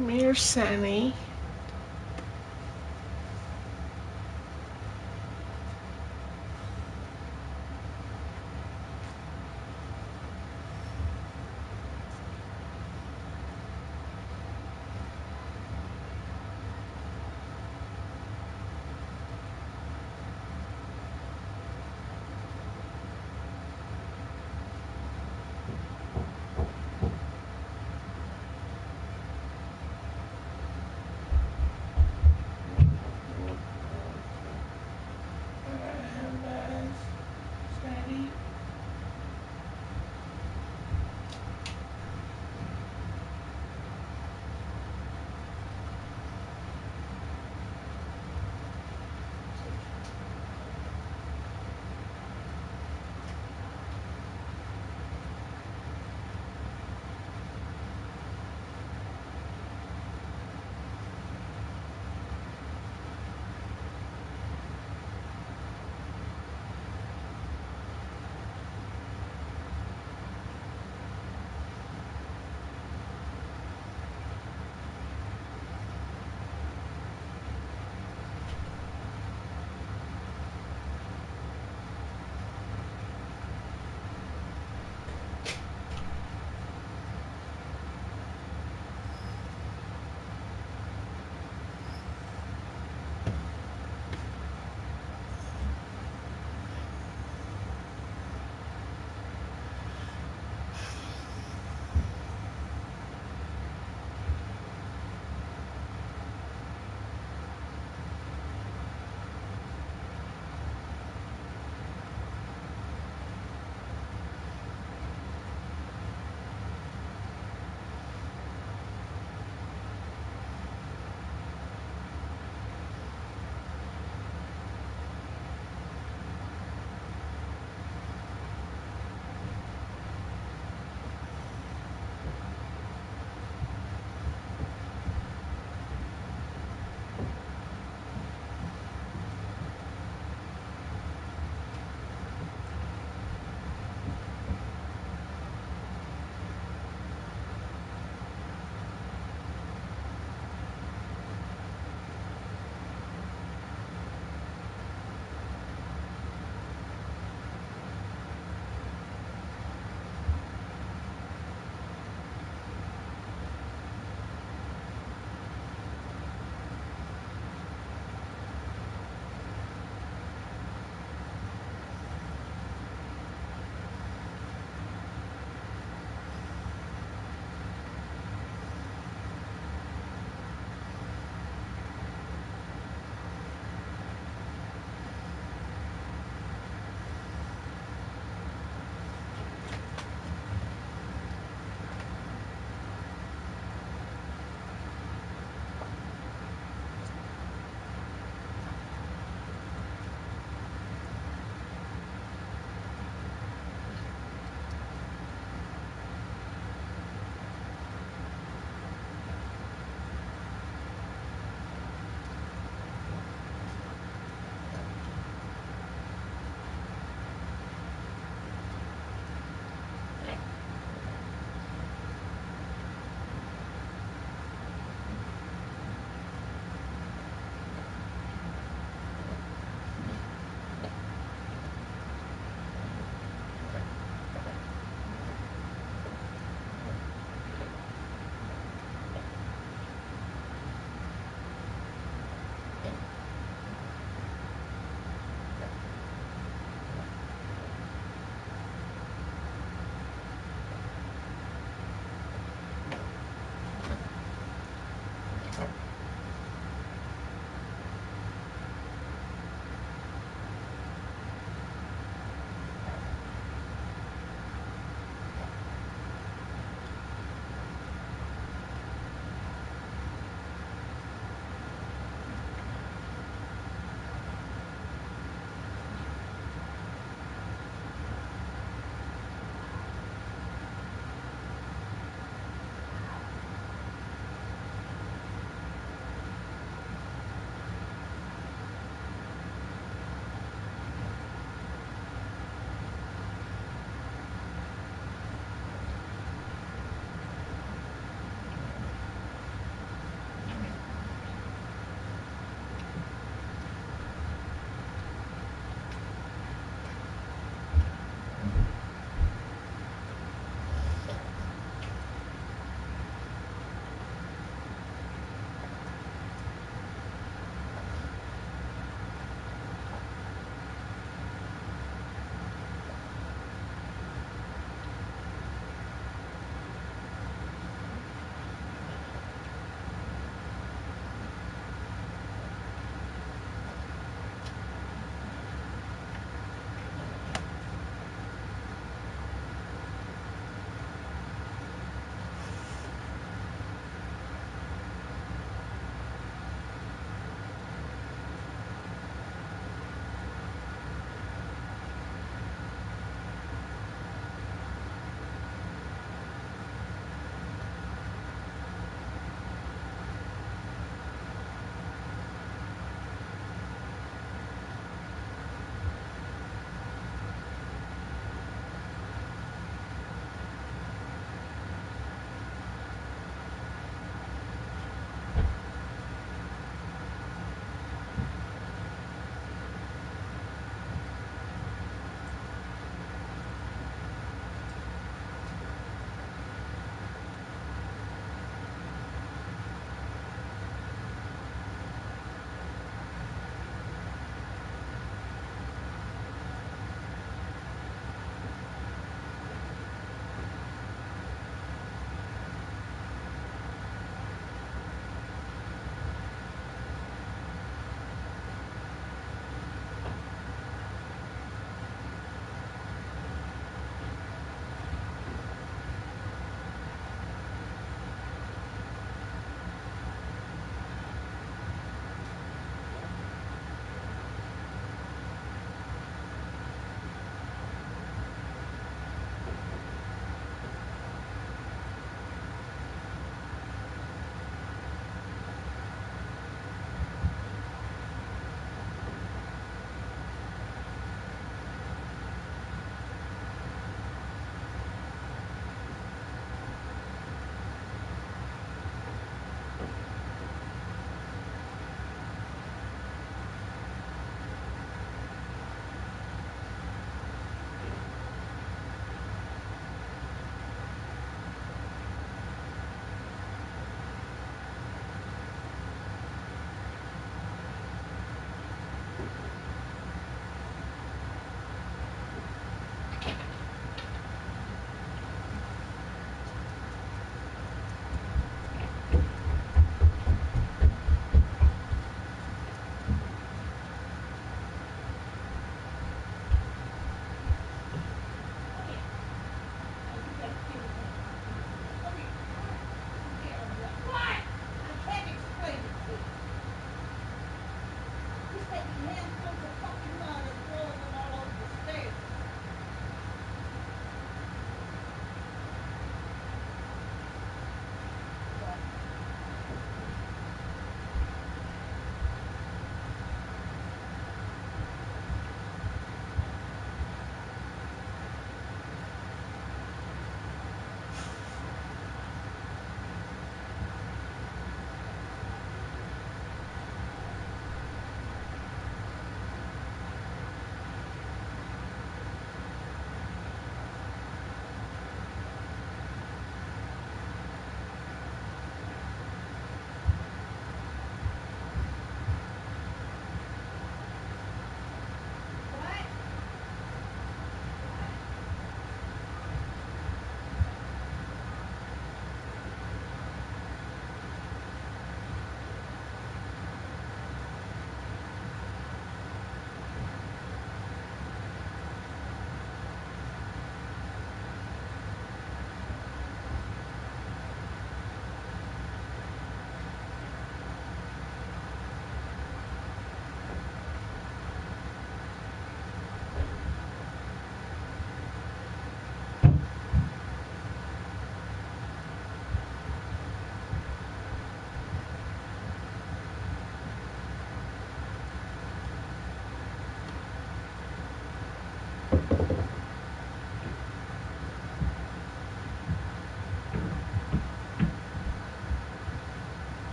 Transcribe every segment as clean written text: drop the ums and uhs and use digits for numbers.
Come here, Sunny.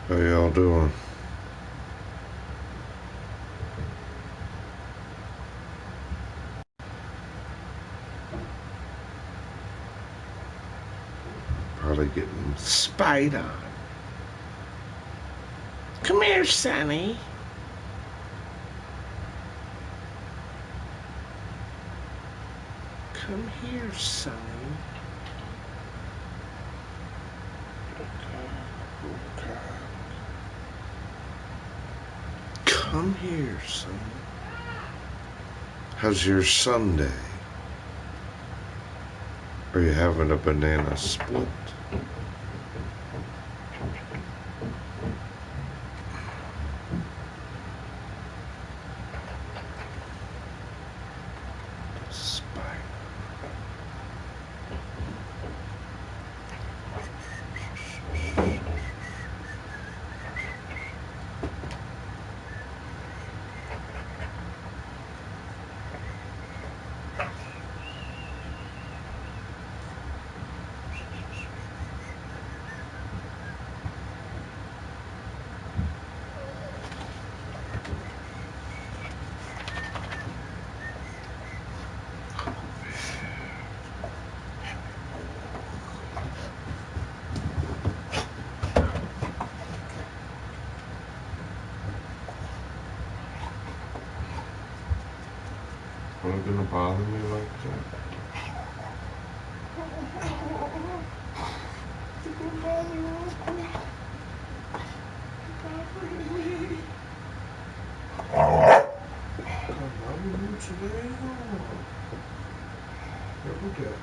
How y'all doing? Probably getting spied on. Come here, Sonny. Come here, Sonny. Come here, Sonny. How's your Sunday? Are you having a banana split? Are you gonna bother me like that? Today? Every day.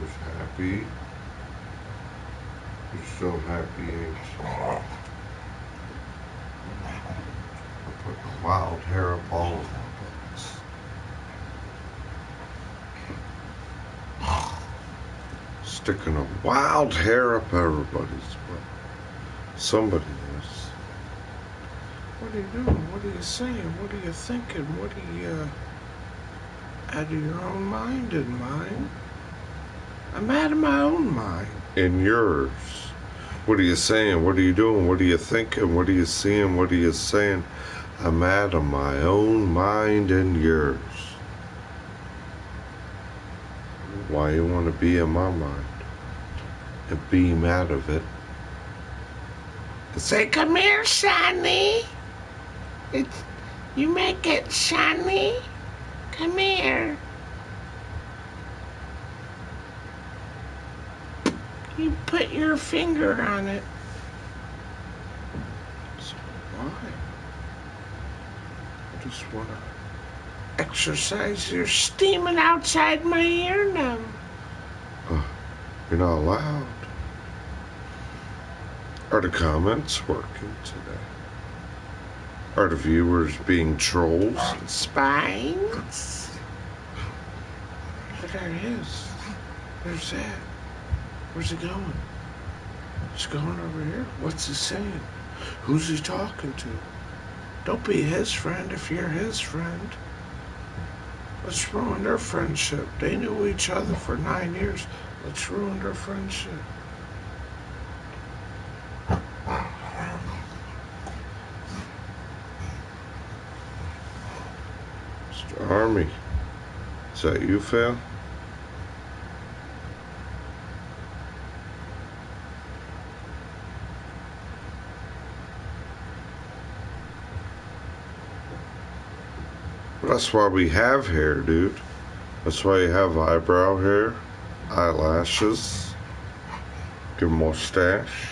Just happy. You're so happy, ain't you? I put the wild hair up all of my butts. Sticking a wild hair up everybody's butt. Somebody is. What are you doing? What are you saying? What are you thinking? What are you... out of your own mind and mine? I'm out of my own mind. And yours. What are you saying? What are you doing? What are you thinking? What are you seeing? What are you saying? I'm out of my own mind and yours. Why you want to be in my mind and beam out of it? Say, come here, Sonny. You make it, Sonny. Come here. You put your finger on it. So why? I just want to exercise your steaming outside my ear now. You're not allowed. Are the comments working today? Are the viewers being trolls and spies? But there he is. There's that. Where's he going? He's going over here. What's he saying? Who's he talking to? Don't be his friend if you're his friend. Let's ruin their friendship. They knew each other for 9 years. Let's ruin their friendship. Mr. Army, is that you, Phil? That's why we have hair, dude. That's why you have eyebrow hair, eyelashes, your mustache.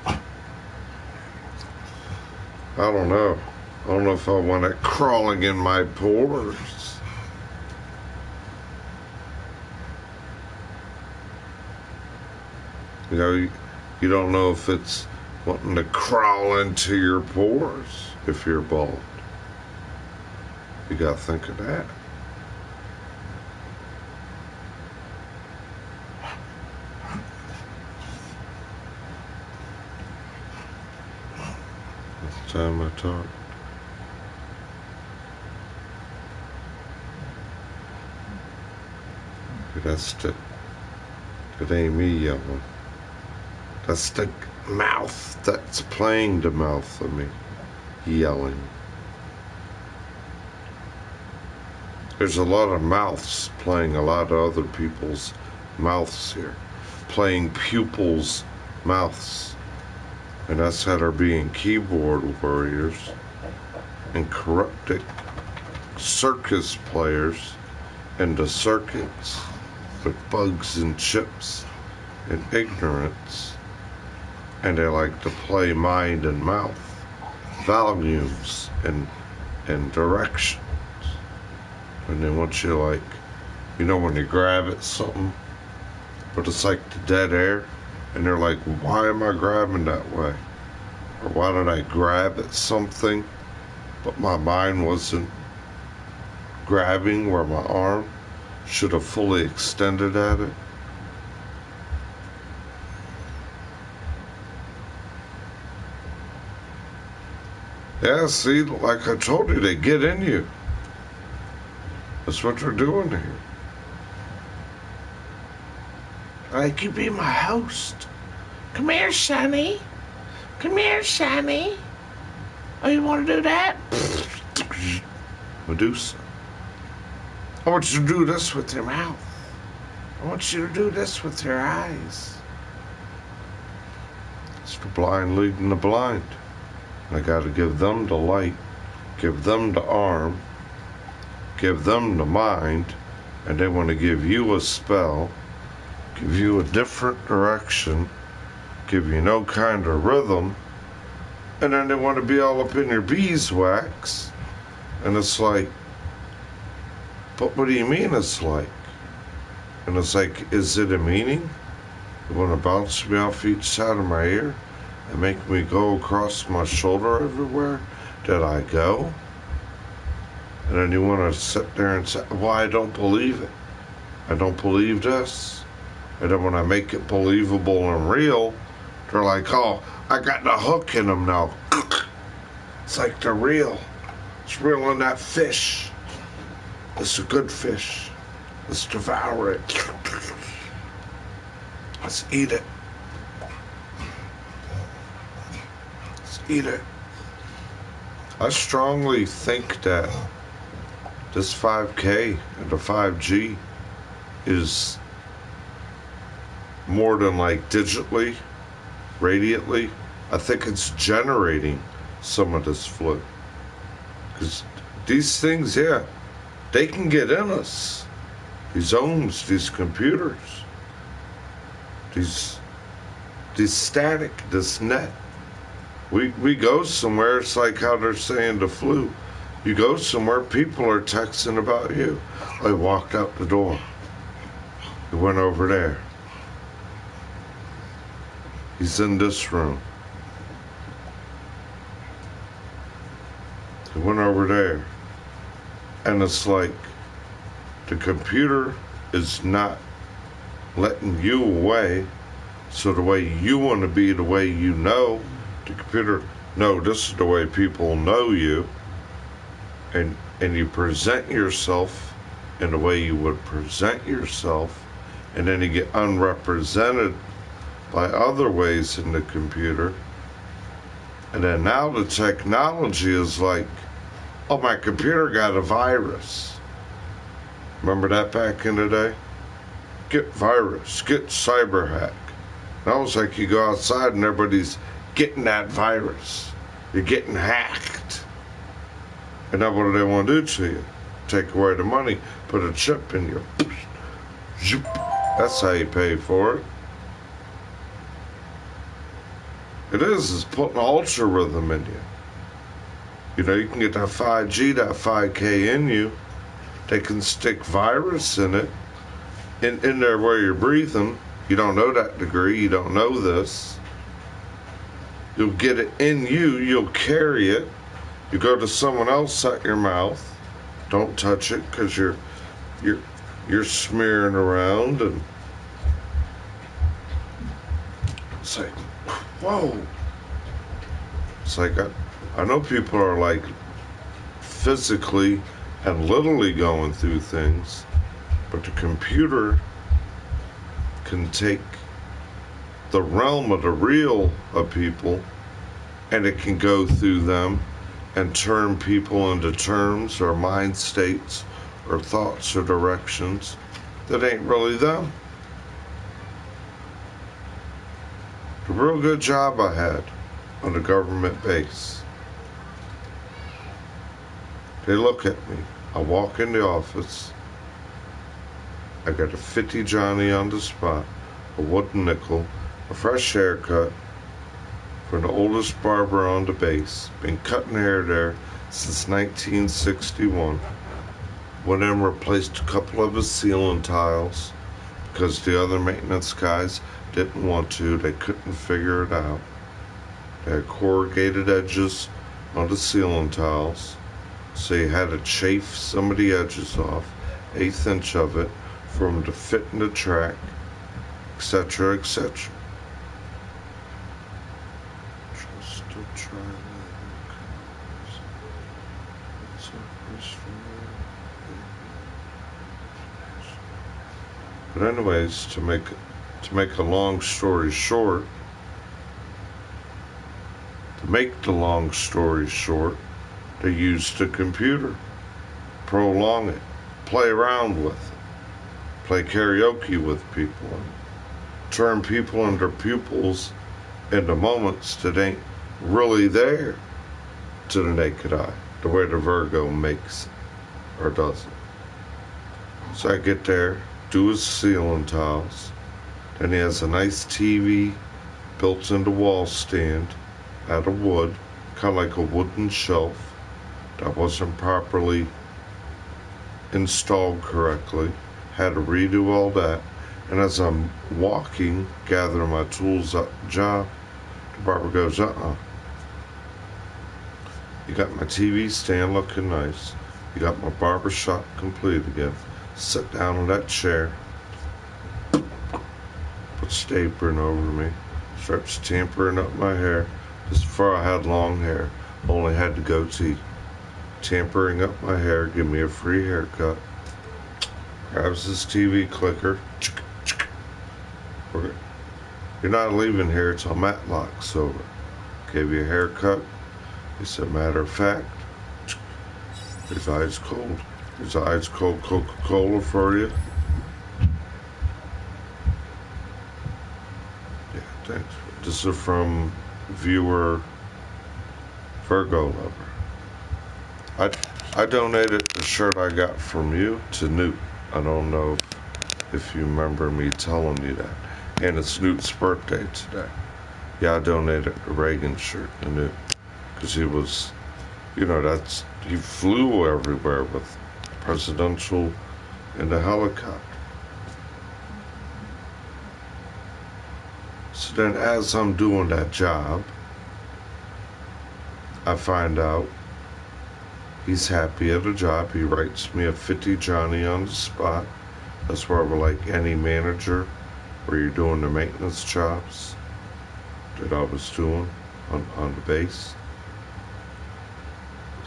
I don't know. I don't know if I want it crawling in my pores. You know, you don't know if it's wanting to crawl into your pores if you're bald. You gotta think of that. That's the time I talk. It ain't me yelling. That's the mouth that's playing the mouth of me yelling. There's a lot of mouths playing a lot of other people's mouths here. Playing pupils' mouths. And us that are being keyboard warriors and corrupted circus players into circuits with bugs and chips and ignorance. And they like to play mind and mouth, volumes and directions. And they want you like, you know when you grab at something, but it's like the dead air, and they're like, why am I grabbing that way? Or why did I grab at something, but my mind wasn't grabbing where my arm should have fully extended at it? Yeah, see, like I told you, they get in you. That's what they're doing here. Like, you be my host. Come here, Sonny. Come here, Sonny. Oh, you want to do that? Medusa. I want you to do this with your mouth. I want you to do this with your eyes. It's the blind leading the blind. I got to give them the light, give them the arm, give them the mind, and they want to give you a spell, give you a different direction, give you no kind of rhythm, and then they want to be all up in your beeswax. And it's like, but what do you mean it's like? And it's like, is it a meaning? You want to bounce me off each side of my ear and make me go across my shoulder everywhere that I go? And then you want to sit there and say, well, I don't believe it. I don't believe this. And then when I make it believable and real, they're like, oh, I got the hook in them now. It's like they're real. It's real in that fish. It's a good fish. Let's devour it. Let's eat it. Let's eat it. I strongly think that this 5K and the 5G is more than like digitally, radiantly. I think it's generating some of this flow. Because these things, yeah, they can get in us. These ohms, these computers, these static, this net. We go somewhere, it's like how they're saying the flu. You go somewhere, people are texting about you. I walked out the door. He went over there. He's in this room. He went over there. And it's like the computer is not letting you away. So the way you want to be, the way you know, the computer, no, this is the way people know you. And you present yourself in the way you would present yourself, and then you get unrepresented by other ways in the computer. And then now the technology is like, oh, my computer got a virus. Remember that back in the day? Get virus, get cyber hack. Now it's like you go outside and everybody's getting that virus. You're getting hacked. And now what do they want to do to you? Take away the money, put a chip in you. That's how you pay for it. It is putting ultra rhythm in you. You know, you can get that 5G, that 5K in you. They can stick virus in it, in there where you're breathing. You don't know that degree, you don't know this. You'll get it in you, you'll carry it. You go to someone else at your mouth. Don't touch it, because you're smearing around, and it's like, whoa. It's like, I know people are like physically and literally going through things, But the computer can take the realm of the real of people, and it can go through them and turn people into terms or mind states or thoughts or directions that ain't really them. The real good job I had on the government base. They look at me. I walk in the office. I got a 50 Johnny on the spot, a wooden nickel, a fresh haircut from the oldest barber on the base. Been cutting hair there since 1961. Went in and replaced a couple of his ceiling tiles because the other maintenance guys didn't want to. They couldn't figure it out. They had corrugated edges on the ceiling tiles, so you had to chafe some of the edges off, 1/8 inch of it, for them to fit in the track, etc., etc. But anyways, to make a long story short, they used the computer, prolong it, play around with it, play karaoke with people, and turn people into pupils into moments that ain't really there to the naked eye, the way the Virgo makes it or doesn't. So I get there, do his ceiling tiles, then he has a nice TV built into wall stand out of wood, kind of like a wooden shelf that wasn't properly installed correctly. Had to redo all that. And as I'm walking, gathering my tools up job, the barber goes, you got my TV stand looking nice. You got my barber shop complete again. Sit down in that chair. Puts the apron over me. Starts tampering up my hair. This before I had long hair. Only had the goatee. Tampering up my hair. Give me a free haircut. Grabs his TV clicker. You're not leaving here till Matlock's over. Gave you a haircut. He said, matter of fact, his eyes cold. His eyes cold Coca-Cola for you. Yeah, thanks. This is from viewer Virgo Lover. I donated the shirt I got from you to Newt. I don't know if you remember me telling you that. And it's Newt's birthday today. Yeah, I donated the Reagan shirt to Newt. Because he was, he flew everywhere with presidential in the helicopter. So then as I'm doing that job, I find out he's happy at a job. He writes me a 50 Johnny on the spot. That's where we're like any manager where you're doing the maintenance jobs that I was doing on the base.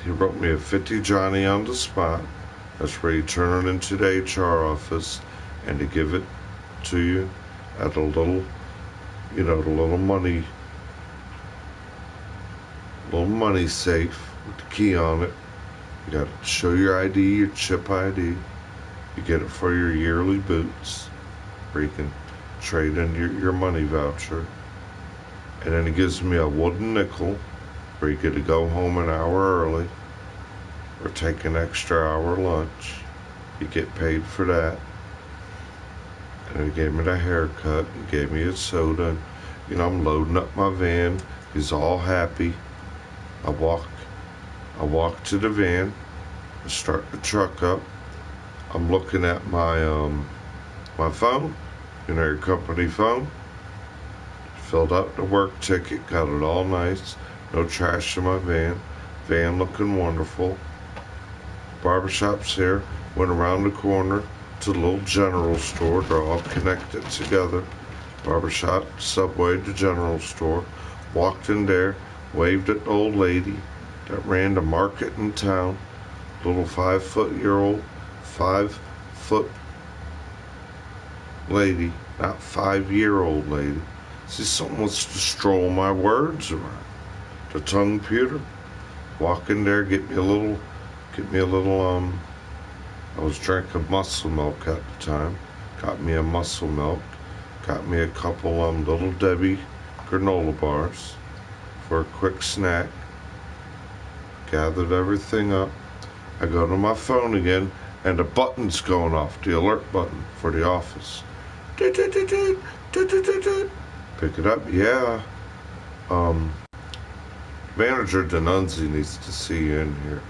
He wrote me a 50 Johnny on the spot. That's where you turn it into the HR office and to give it to you at a little, the little money safe with the key on it. You got to show your ID, your chip ID. You get it for your yearly boots, where you can trade in your money voucher. And then he gives me a wooden nickel, where you get to go home an hour early, or take an extra hour lunch. You get paid for that. And he gave me the haircut, and gave me a soda. And, I'm loading up my van. He's all happy. I walk to the van, I start the truck up. I'm looking at my my phone, your company phone. Filled out the work ticket, got it all nice. No trash in my van. Van looking wonderful. Barbershop's here. Went around the corner to the little general store. They're all connected together. Barbershop, Subway, the general store. Walked in there, waved at the old lady that ran the market in town. Little 5 foot lady, about 5-year-old lady. See, someone wants to stroll my words around. The tongue pewter. Walk in there, get me a little, I was drinking muscle milk at the time. Got me a muscle milk. Got me a couple, Little Debbie granola bars for a quick snack. Gathered everything up. I go to my phone again, and the button's going off, the alert button for the office. Pick it up, yeah. Manager Denunzi needs to see you in here.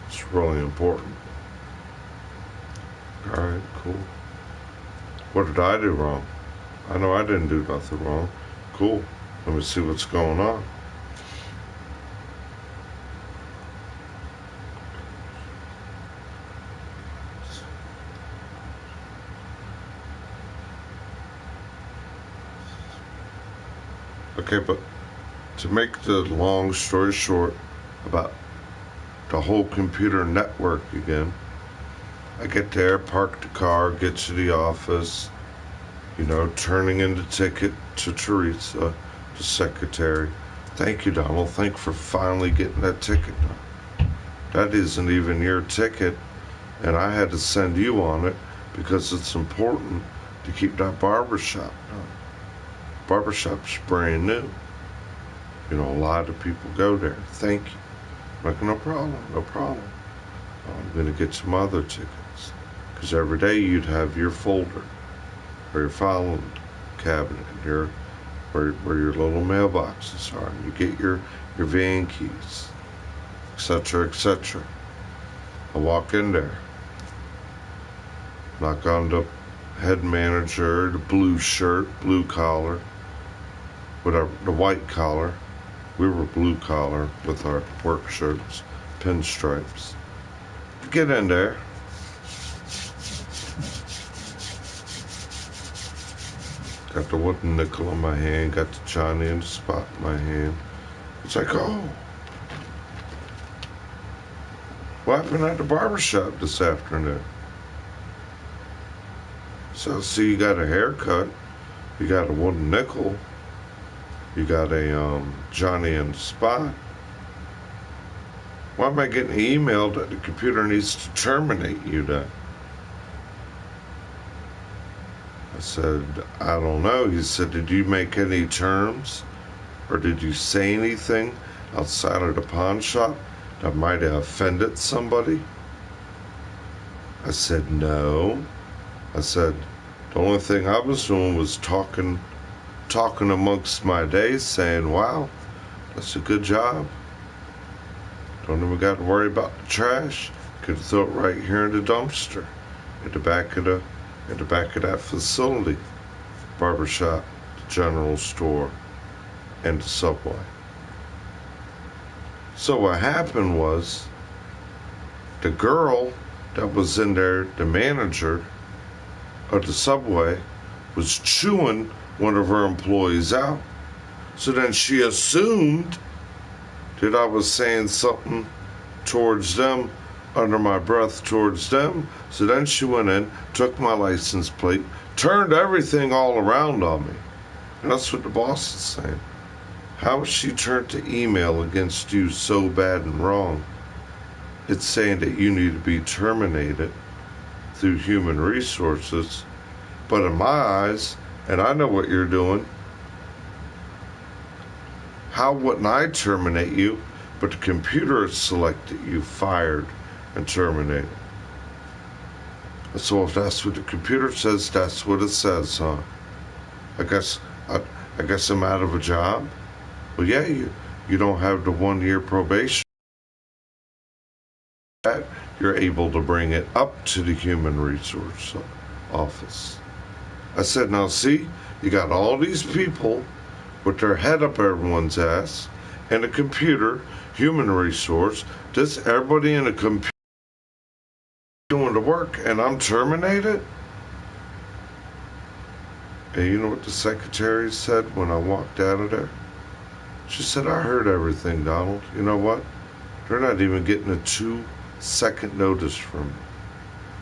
It's really important. Alright, cool. What did I do wrong? I know I didn't do nothing wrong. Cool. Let me see what's going on. Okay, but to make the long story short about the whole computer network again, I get there, park the car, get to the office, turning in the ticket to Teresa, the secretary. Thank you, Donald. Thank you for finally getting that ticket done. That isn't even your ticket, and I had to send you on it because it's important to keep that barbershop done. Barbershop's brand new. A lot of people go there. Thank you. Like, no problem. I'm going to get some other tickets. Because every day you'd have your folder or your filing cabinet where your little mailboxes are. And you get your van keys, etc., etc. I walk in there, knock on the head manager, the blue shirt, blue collar, whatever, the white collar. We were blue collar with our work shirts, pinstripes. Get in there. Got the wooden nickel in my hand, got the Johnny in the spot in my hand. It's like, oh, what happened at the barbershop this afternoon? So, see, you got a haircut, you got a wooden nickel, you got a Johnny in the spot. Why am I getting an email that the computer needs to terminate you then? I said, I don't know. He said, did you make any terms? Or did you say anything outside of the pawn shop that might have offended somebody? I said, no. I said, the only thing I was doing was talking amongst my days, saying, wow, that's a good job. Don't even got to worry about the trash. Could throw it right here in the dumpster, at the back of that facility, barbershop, the general store, and the Subway. So what happened was, the girl that was in there, the manager of the Subway, was chewing one of her employees out. So then she assumed that I was saying something towards them, under my breath towards them. So then she went in, took my license plate, turned everything all around on me. And that's what the boss is saying. How has she turned the email against you so bad and wrong? It's saying that you need to be terminated through human resources. But in my eyes, and I know what you're doing, how wouldn't I terminate you? But the computer has selected you fired and terminated. So if that's what the computer says, that's what it says, huh? I guess I'm out of a job. Well, yeah, you don't have the 1-year probation. You're able to bring it up to the human resource office. I said, now see, you got all these people with their head up everyone's ass, and a computer, human resource, this everybody in a computer doing the work, and I'm terminated? And you know what the secretary said when I walked out of there? She said, I heard everything, Donald. You know what? They're not even getting a 2-second notice from me.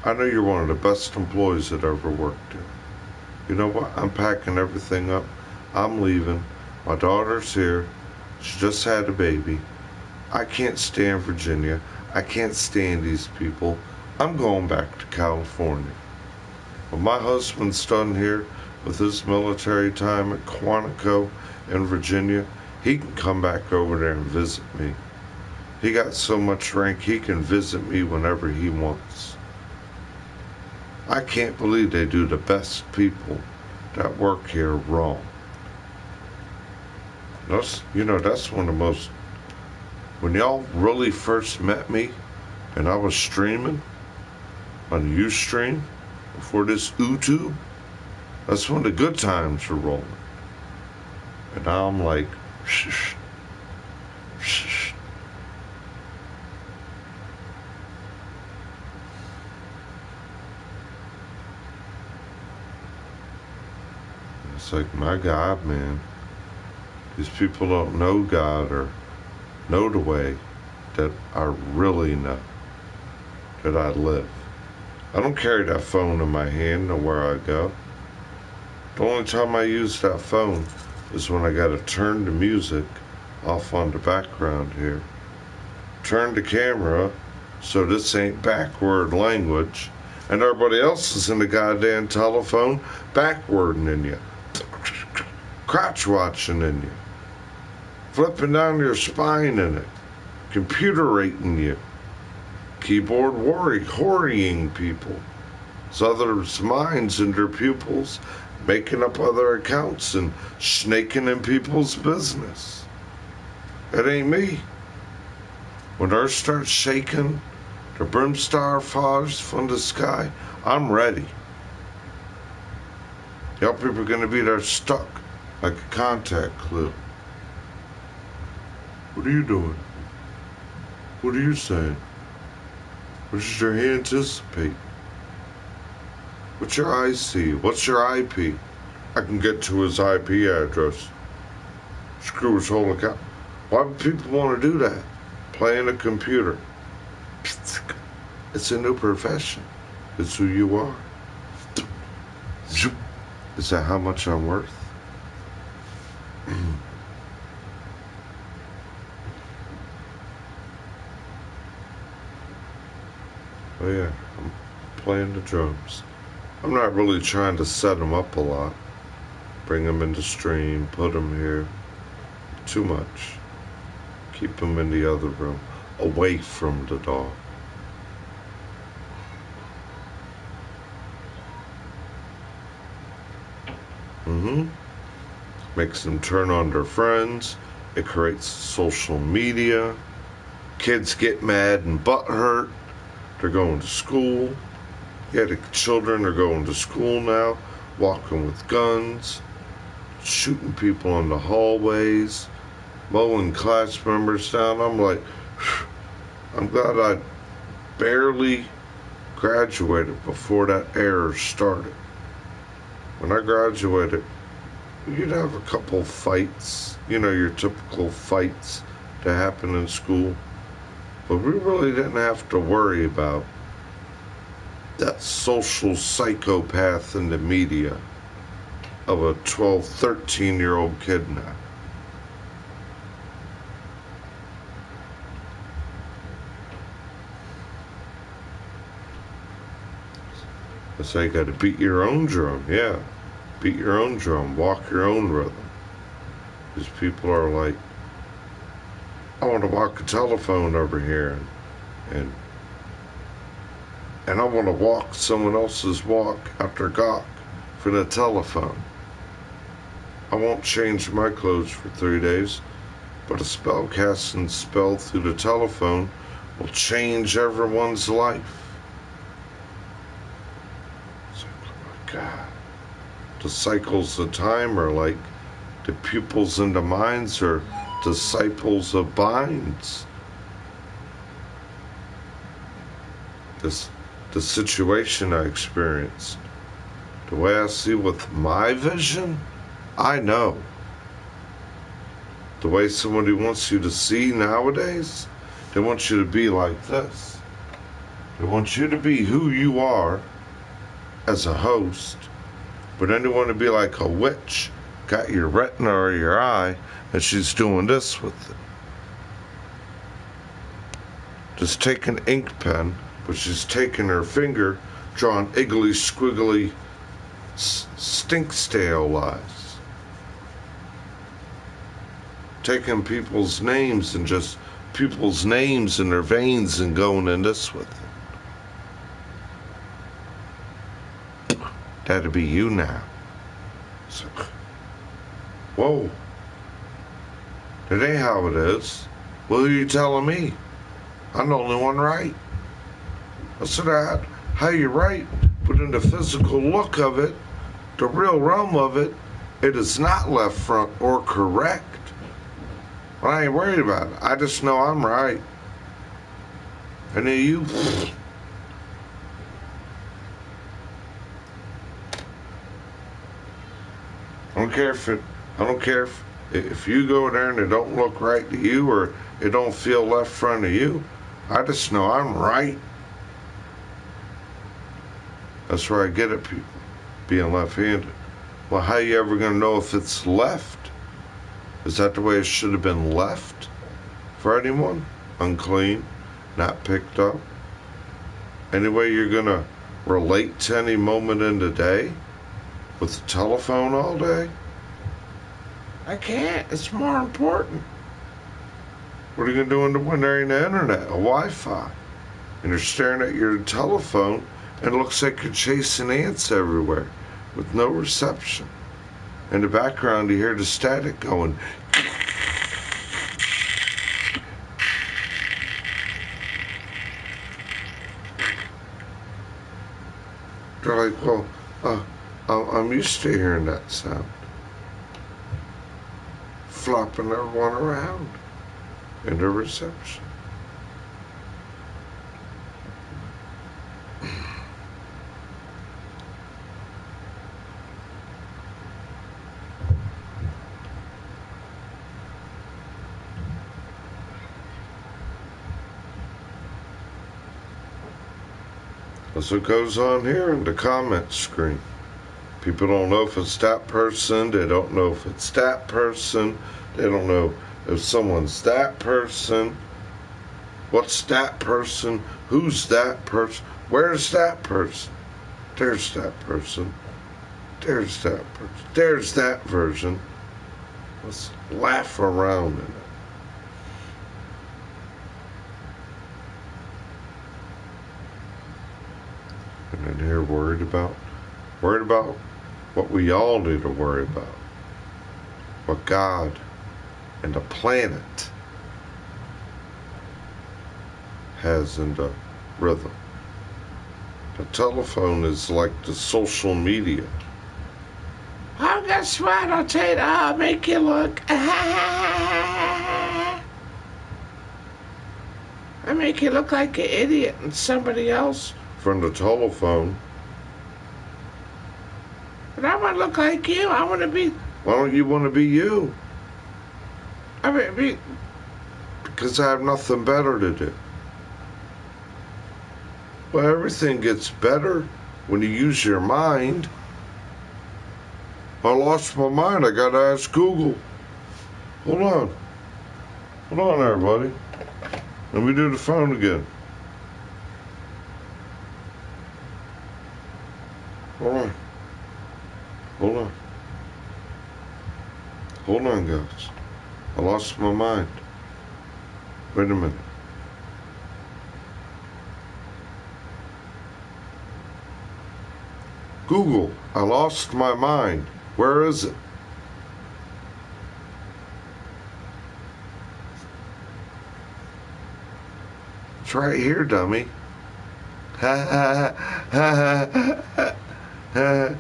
I know you're one of the best employees that ever worked here. You know what? I'm packing everything up. I'm leaving. My daughter's here. She just had a baby. I can't stand Virginia. I can't stand these people. I'm going back to California. When my husband's done here with his military time at Quantico in Virginia, he can come back over there and visit me. He got so much rank he can visit me whenever he wants. I can't believe they do the best people that work here wrong. That's one of the most, when y'all really first met me and I was streaming on the Ustream before this YouTube, that's when the good times were rolling. And now I'm like, shh, shh. It's like, my God, man. These people don't know God or know the way that I really know that I live. I don't carry that phone in my hand nowhere I go. The only time I use that phone is when I gotta turn the music off on the background here. Turn the camera so this ain't backward language, and everybody else is in the goddamn telephone backwarding in you, crotch watching in you, flipping down your spine in it, computer rating you, keyboard worrying people. It's others' minds and their pupils making up other accounts and snaking in people's business. It ain't me. When earth starts shaking, the brimstone falls from the sky, I'm ready. Y'all people are gonna be there stuck like a contact clip. What are you doing? What are you saying? What does your hand anticipate? What's your eyes see? What's your IP? I can get to his IP address. Screw his whole account. Why would people want to do that? Playing a computer. It's a new profession. It's who you are. Is that how much I'm worth? Oh yeah, I'm playing the drums. I'm not really trying to set them up a lot. Bring them into stream, put them here. Too much. Keep them in the other room, away from the dog. Makes them turn on their friends. It creates social media. Kids get mad and butthurt. They're going to school. Yeah, the children are going to school now, walking with guns, shooting people in the hallways, mowing class members down. I'm like, I'm glad I barely graduated before that era started. When I graduated, you'd have a couple fights, your typical fights that happen in school. But we really didn't have to worry about that social psychopath in the media of a 12, 13-year-old kid now. So you got to beat your own drum, yeah. Beat your own drum, walk your own rhythm. These people are like, I want to walk a telephone over here, and I want to walk someone else's walk after gawk for the telephone. I won't change my clothes for 3 days, but a spell casting spell through the telephone will change everyone's life. It's like, oh my God. The cycles of time are like the pupils in the minds are disciples of binds. The situation I experienced, the way I see with my vision, I know. The way somebody wants you to see nowadays, they want you to be like this. They want you to be who you are as a host, but then they want to be like a witch, got your retina or your eye, and she's doing this with it. Just take an ink pen, but she's taking her finger, drawing iggly, squiggly, stink stale lines. Taking people's names and just people's names in their veins and going in this with it. That'd be you now. So, whoa. That ain't how it is. Well, who are you telling me? I'm the only one right. I said, how you right, but in the physical look of it, the real realm of it, it is not left front or correct. But I ain't worried about it. I just know I'm right. And then you... I don't care if you go there and it don't look right to you or it don't feel left front of you. I just know I'm right. That's where I get at people, being left-handed. Well, how you ever going to know if it's left? Is that the way it should have been left for anyone? Unclean, not picked up? Any way you're going to relate to any moment in the day with the telephone all day? I can't. It's more important. What are you going to do when there ain't the internet, a Wi-Fi? And you're staring at your telephone and it looks like you're chasing ants everywhere with no reception. In the background, you hear the static going. They're like, well, I'm used to hearing that sound. Flopping everyone around into reception. That's what goes on here in the comment screen. People don't know if it's that person. They don't know if it's that person. They don't know if someone's that person. What's that person? Who's that person? Where's that person? There's that person. There's that person. There's that version. Let's laugh around in it. And then here worried about what we all need to worry about. What God and the planet has in the rhythm. The telephone is like the social media. Oh, guess what? I'll tell you, I'll make you look. I make you look like an idiot and somebody else from the telephone. But I want to look like you. I want to be... Why don't you want to be you? I mean, because I have nothing better to do. Well, everything gets better when you use your mind. I lost my mind. I got to ask Google. Hold on. Hold on, everybody. Let me do the phone again. Hold on. Hold on. Hold on, guys. I lost my mind. Wait a minute. Google, I lost my mind. Where is it? It's right here, dummy. Ha ha ha ha ha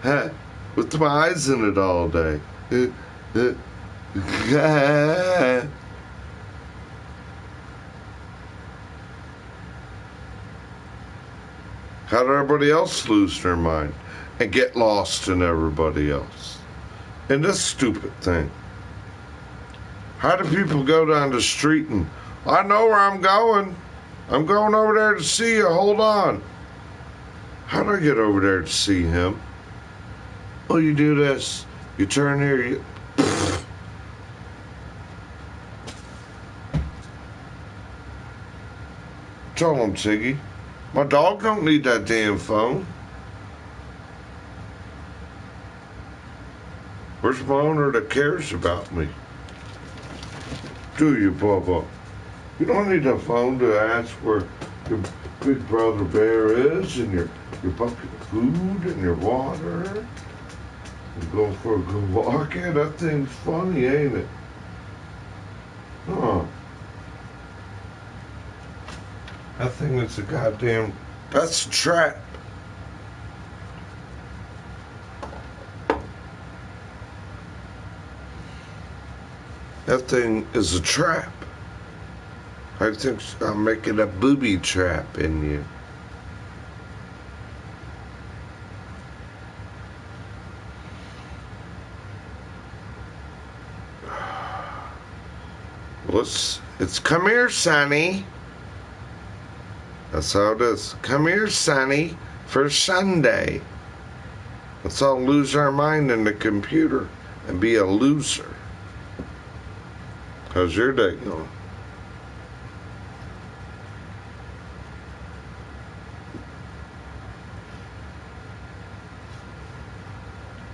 ha. With my eyes in it all day. How did everybody else lose their mind and get lost in everybody else? In this stupid thing. How do people go down the street and I know where I'm going. I'm going over there to see you. Hold on. How do I get over there to see him? Oh, you do this. You turn here. You... Tell him, Tiggy. My dog don't need that damn phone. Where's my owner that cares about me? Do you, Bubba? You don't need a phone to ask where your big brother bear is and your bucket of food and your water. And go for a good walk. Yeah, that thing's funny, ain't it? Huh. That thing is a goddamn... That's a trap. That thing is a trap. I think I'm making a booby trap in you. It's come here, Sonny. That's how it is. Come here, Sonny, for Sunday. Let's all lose our mind in the computer and be a loser. How's your day going?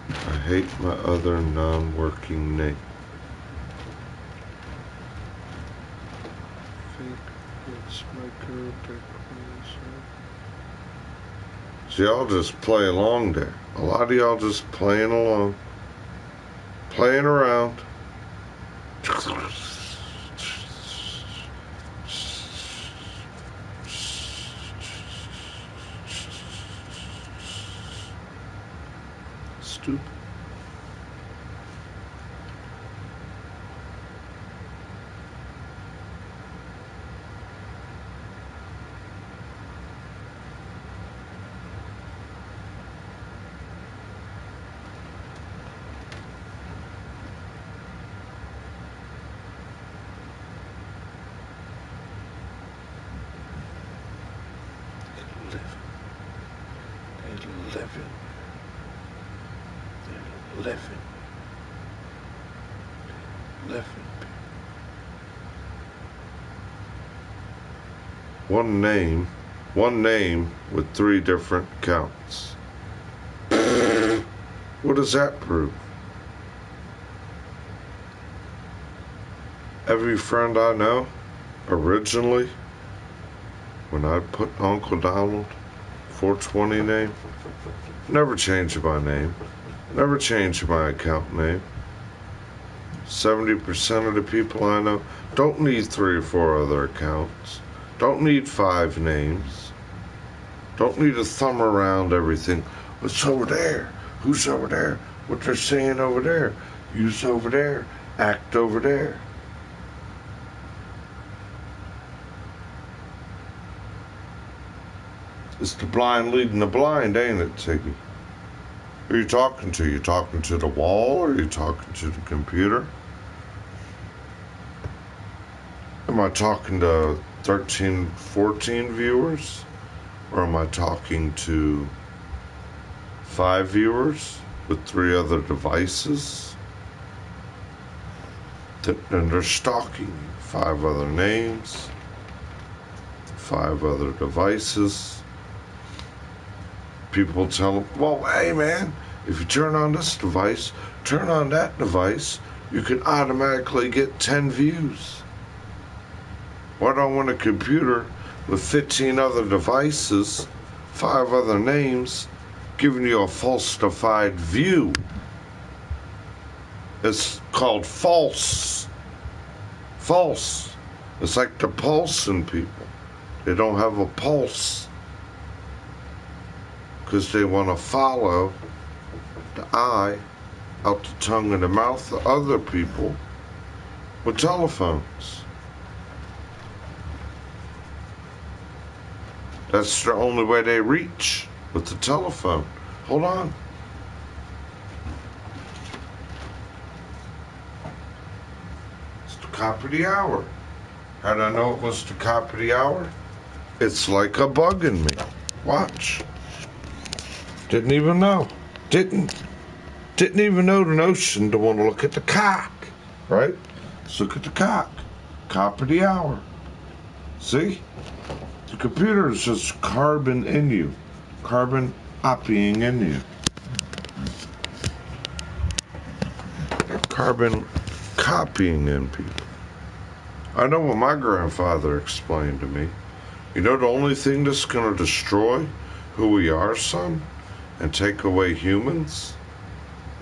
I hate my other non-working name. So y'all just play along there. A lot of y'all just playing along. Playing around. Stupid. Living. One name with 3 different counts. What does that prove? Every friend I know, originally, when I put Uncle Donald 420 name, never changed my name, never changed my account name. 70% of the people I know don't need 3 or 4 other accounts, don't need 5 names, don't need to thumb around everything. What's over there? Who's over there? What they're saying over there? Use over there. Act over there. It's the blind leading the blind, ain't it, Tiggy? Who are you talking to? You talking to the wall or are you talking to the computer? Am I talking to 13, 14 viewers? Or am I talking to 5 viewers with 3 other devices? Then they're stalking you. 5 other names, 5 other devices. People tell them, well, hey man, if you turn on this device, turn on that device, you can automatically get 10 views. Why do I want a computer with 15 other devices, 5 other names, giving you a falsified view? It's called false. False. It's like the pulsing people. They don't have a pulse because they want to follow the eye out the tongue and the mouth of other people with telephones. That's the only way they reach, with the telephone. Hold on. It's the top of the hour. How'd I know it was the cop of the hour? It's like a bug in me. Watch. Didn't even know. Didn't even know the notion to want to look at the cock, right? Let's look at the cock. Cop of the hour. See? The computer is just carbon in you. Carbon copying in you. Carbon copying in people. I know what my grandfather explained to me. You know the only thing that's going to destroy who we are, son, and take away humans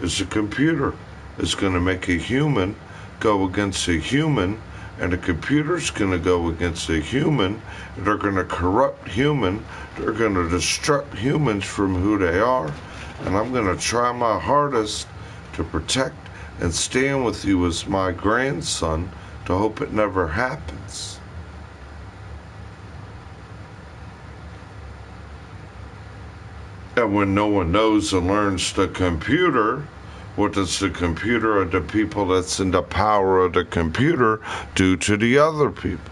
is a computer. It's going to make a human go against a human, and a computer's going to go against a human. They're going to corrupt human. They're going to destruct humans from who they are. And I'm going to try my hardest to protect and stand with you as my grandson to hope it never happens. And when no one knows and learns the computer, what does the computer or the people that's in the power of the computer do to the other people?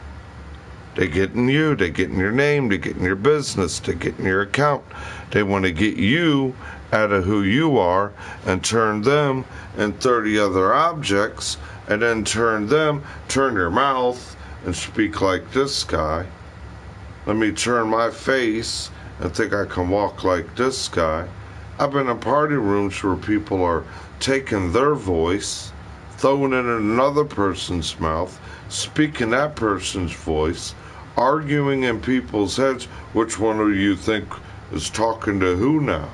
They get in you, they get in your name, they get in your business, they get in your account. They want to get you out of who you are and turn them and 30 other objects, and then turn your mouth and speak like this guy. Let me turn my face and think I can walk like this guy. I've been in party rooms where people are taking their voice, throwing it in another person's mouth, speaking that person's voice, arguing in people's heads, which one of you think is talking to who now?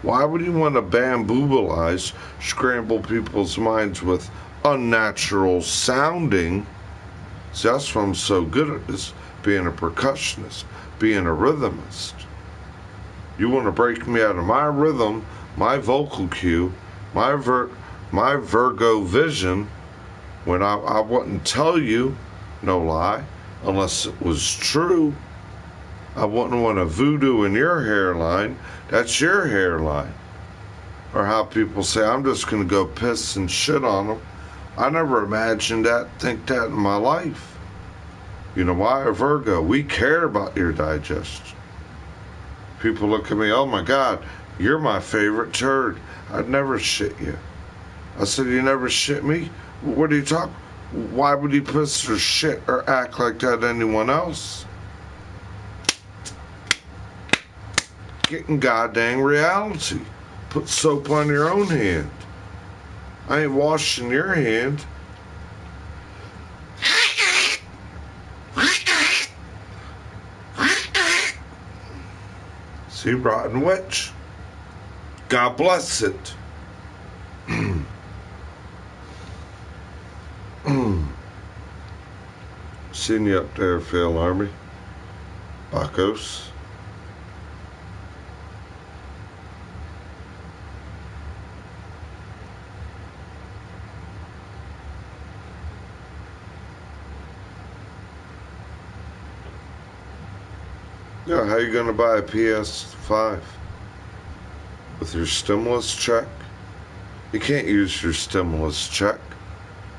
Why would you want to bamboozleize, scramble people's minds with unnatural sounding? See, that's what I'm so good at, is being a percussionist, being a rhythmist. You want to break me out of my rhythm, my vocal cue, my Virgo vision, when I wouldn't tell you, no lie, unless it was true. I wouldn't want to voodoo in your hairline. That's your hairline. Or how people say, I'm just going to go piss and shit on them. I never imagined that, think that in my life. You know why? A Virgo, we care about your digestion. People look at me, oh my God, you're my favorite turd. I'd never shit you. I said, you never shit me? What are you talking? Why would he piss or shit or act like that to anyone else? Get in goddamn reality. Put soap on your own hand. I ain't washing your hand. See, rotten witch. God bless it. Seen you up there, Phil Army. Bacchus. Yeah, how you gonna buy a PS5? With your stimulus check? You can't use your stimulus check.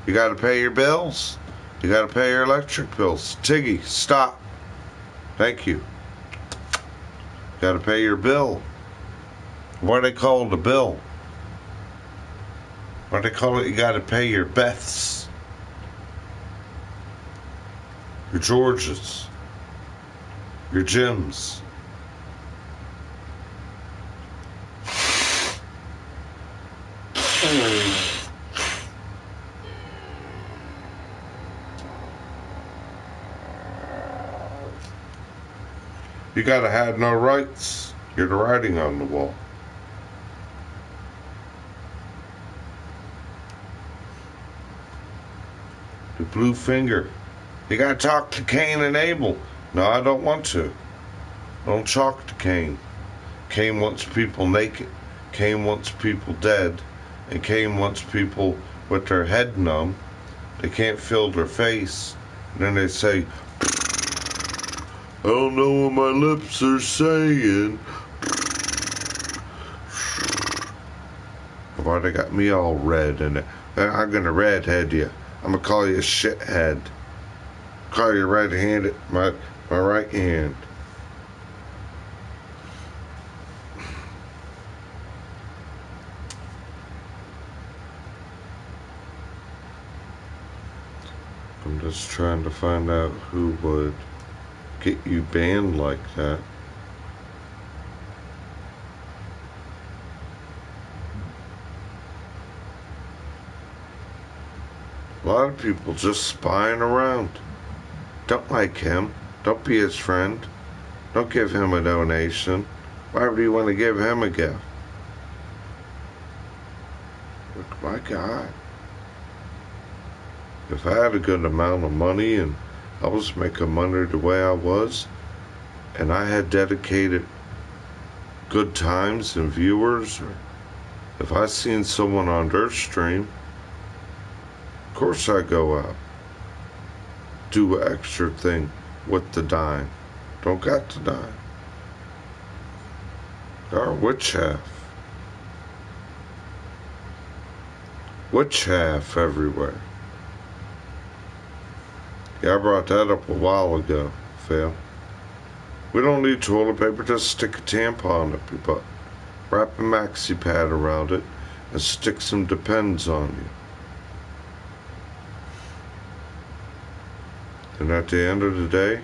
You gotta pay your bills. You gotta pay your electric bills. Tiggy, stop. Thank you. Gotta pay your bill. What do they call the bill? What do they call it? You gotta pay your Beths. Your Georges. Your Jims. You gotta have no rights. You're the writing on the wall. The blue finger. You gotta talk to Cain and Abel. No, I don't want to. Don't talk to Cain. Cain wants people naked. Cain wants people dead. And Cain wants people with their head numb. They can't feel their face. And then they say, I don't know what my lips are saying. Why they got me all red in it? I'm gonna redhead you. I'm gonna call you a shithead. Call you right-handed, my right hand. I'm just trying to find out who would get you banned like that. A lot of people just spying around. Don't like him. Don't be his friend. Don't give him a donation. Why would you want to give him a gift? Look, my God. If I had a good amount of money and I was making money the way I was, and I had dedicated good times and viewers, or if I seen someone on their stream, of course I go out, do an extra thing with the dime. Don't got the dime. Or witch half. Witch half everywhere. Yeah, I brought that up a while ago, Phil. We don't need toilet paper, just stick a tampon up your butt. Wrap a maxi pad around it and stick some Depends on you. And at the end of the day,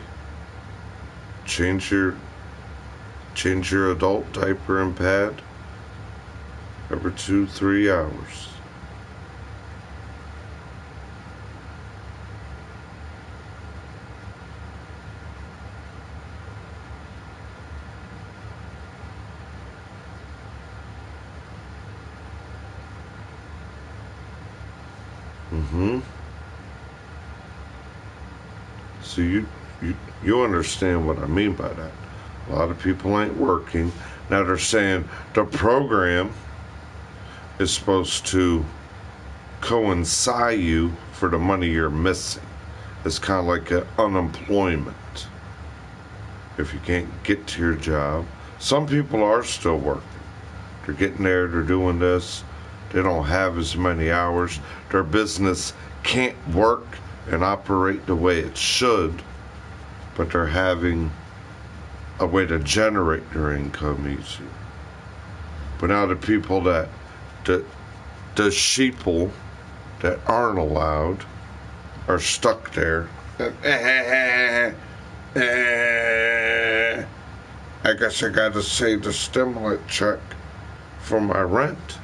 change your adult diaper and pad every 2-3 hours. So you understand what I mean by that. A lot of people ain't working. Now they're saying the program is supposed to coincide you for the money you're missing. It's kind of like unemployment. If you can't get to your job. Some people are still working. They're getting there, they're doing this. They don't have as many hours. Their business can't work and operate the way it should, but they're having a way to generate their income easier. But now the people the sheeple that aren't allowed are stuck there. I guess I gotta save the stimulant check for my rent.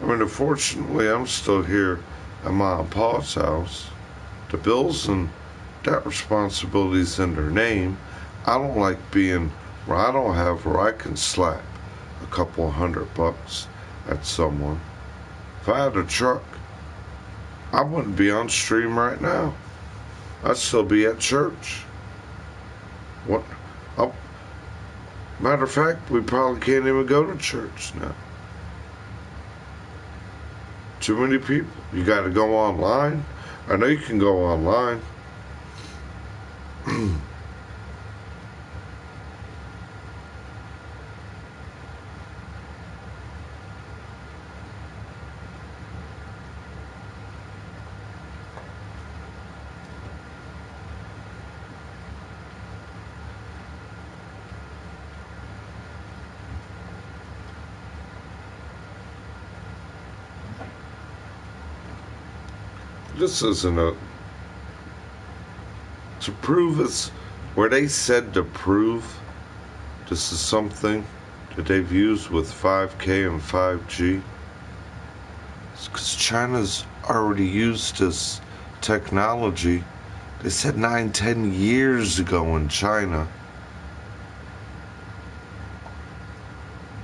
I mean, unfortunately, I'm still here at Mom and Pa's house. The bills and debt responsibilities in their name. I don't like being where I don't have where I can slap a couple $100 at someone. If I had a truck, I wouldn't be on stream right now. I'd still be at church. What? Oh, matter of fact, we probably can't even go to church now. Too many people. You got to go online. I know you can go online. This isn't to prove it's where they said to prove. This is something that they've used with 5K and 5G. It's because China's already used this technology. They said 9-10 years ago in China.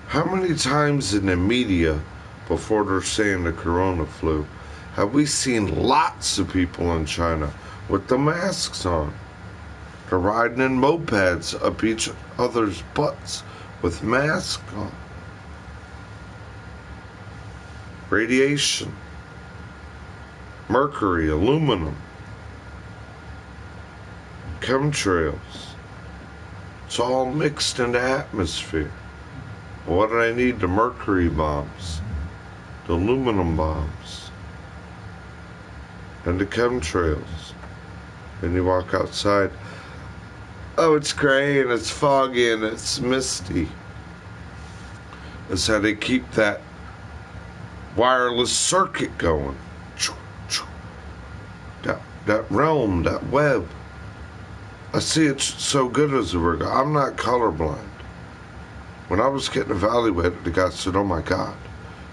How many times in the media before they're saying the corona flu have we seen lots of people in China with the masks on? They're riding in mopeds up each other's butts with masks on. Radiation, mercury, aluminum, chemtrails. It's all mixed in the atmosphere. What do I need? The mercury bombs, the aluminum bombs, and the chemtrails. and you walk outside. Oh, it's gray and it's foggy and it's misty. It's how they keep that wireless circuit going. That realm, that web. I see it so good as a worker. I'm not colorblind. When I was getting evaluated, the guy said, "Oh my God,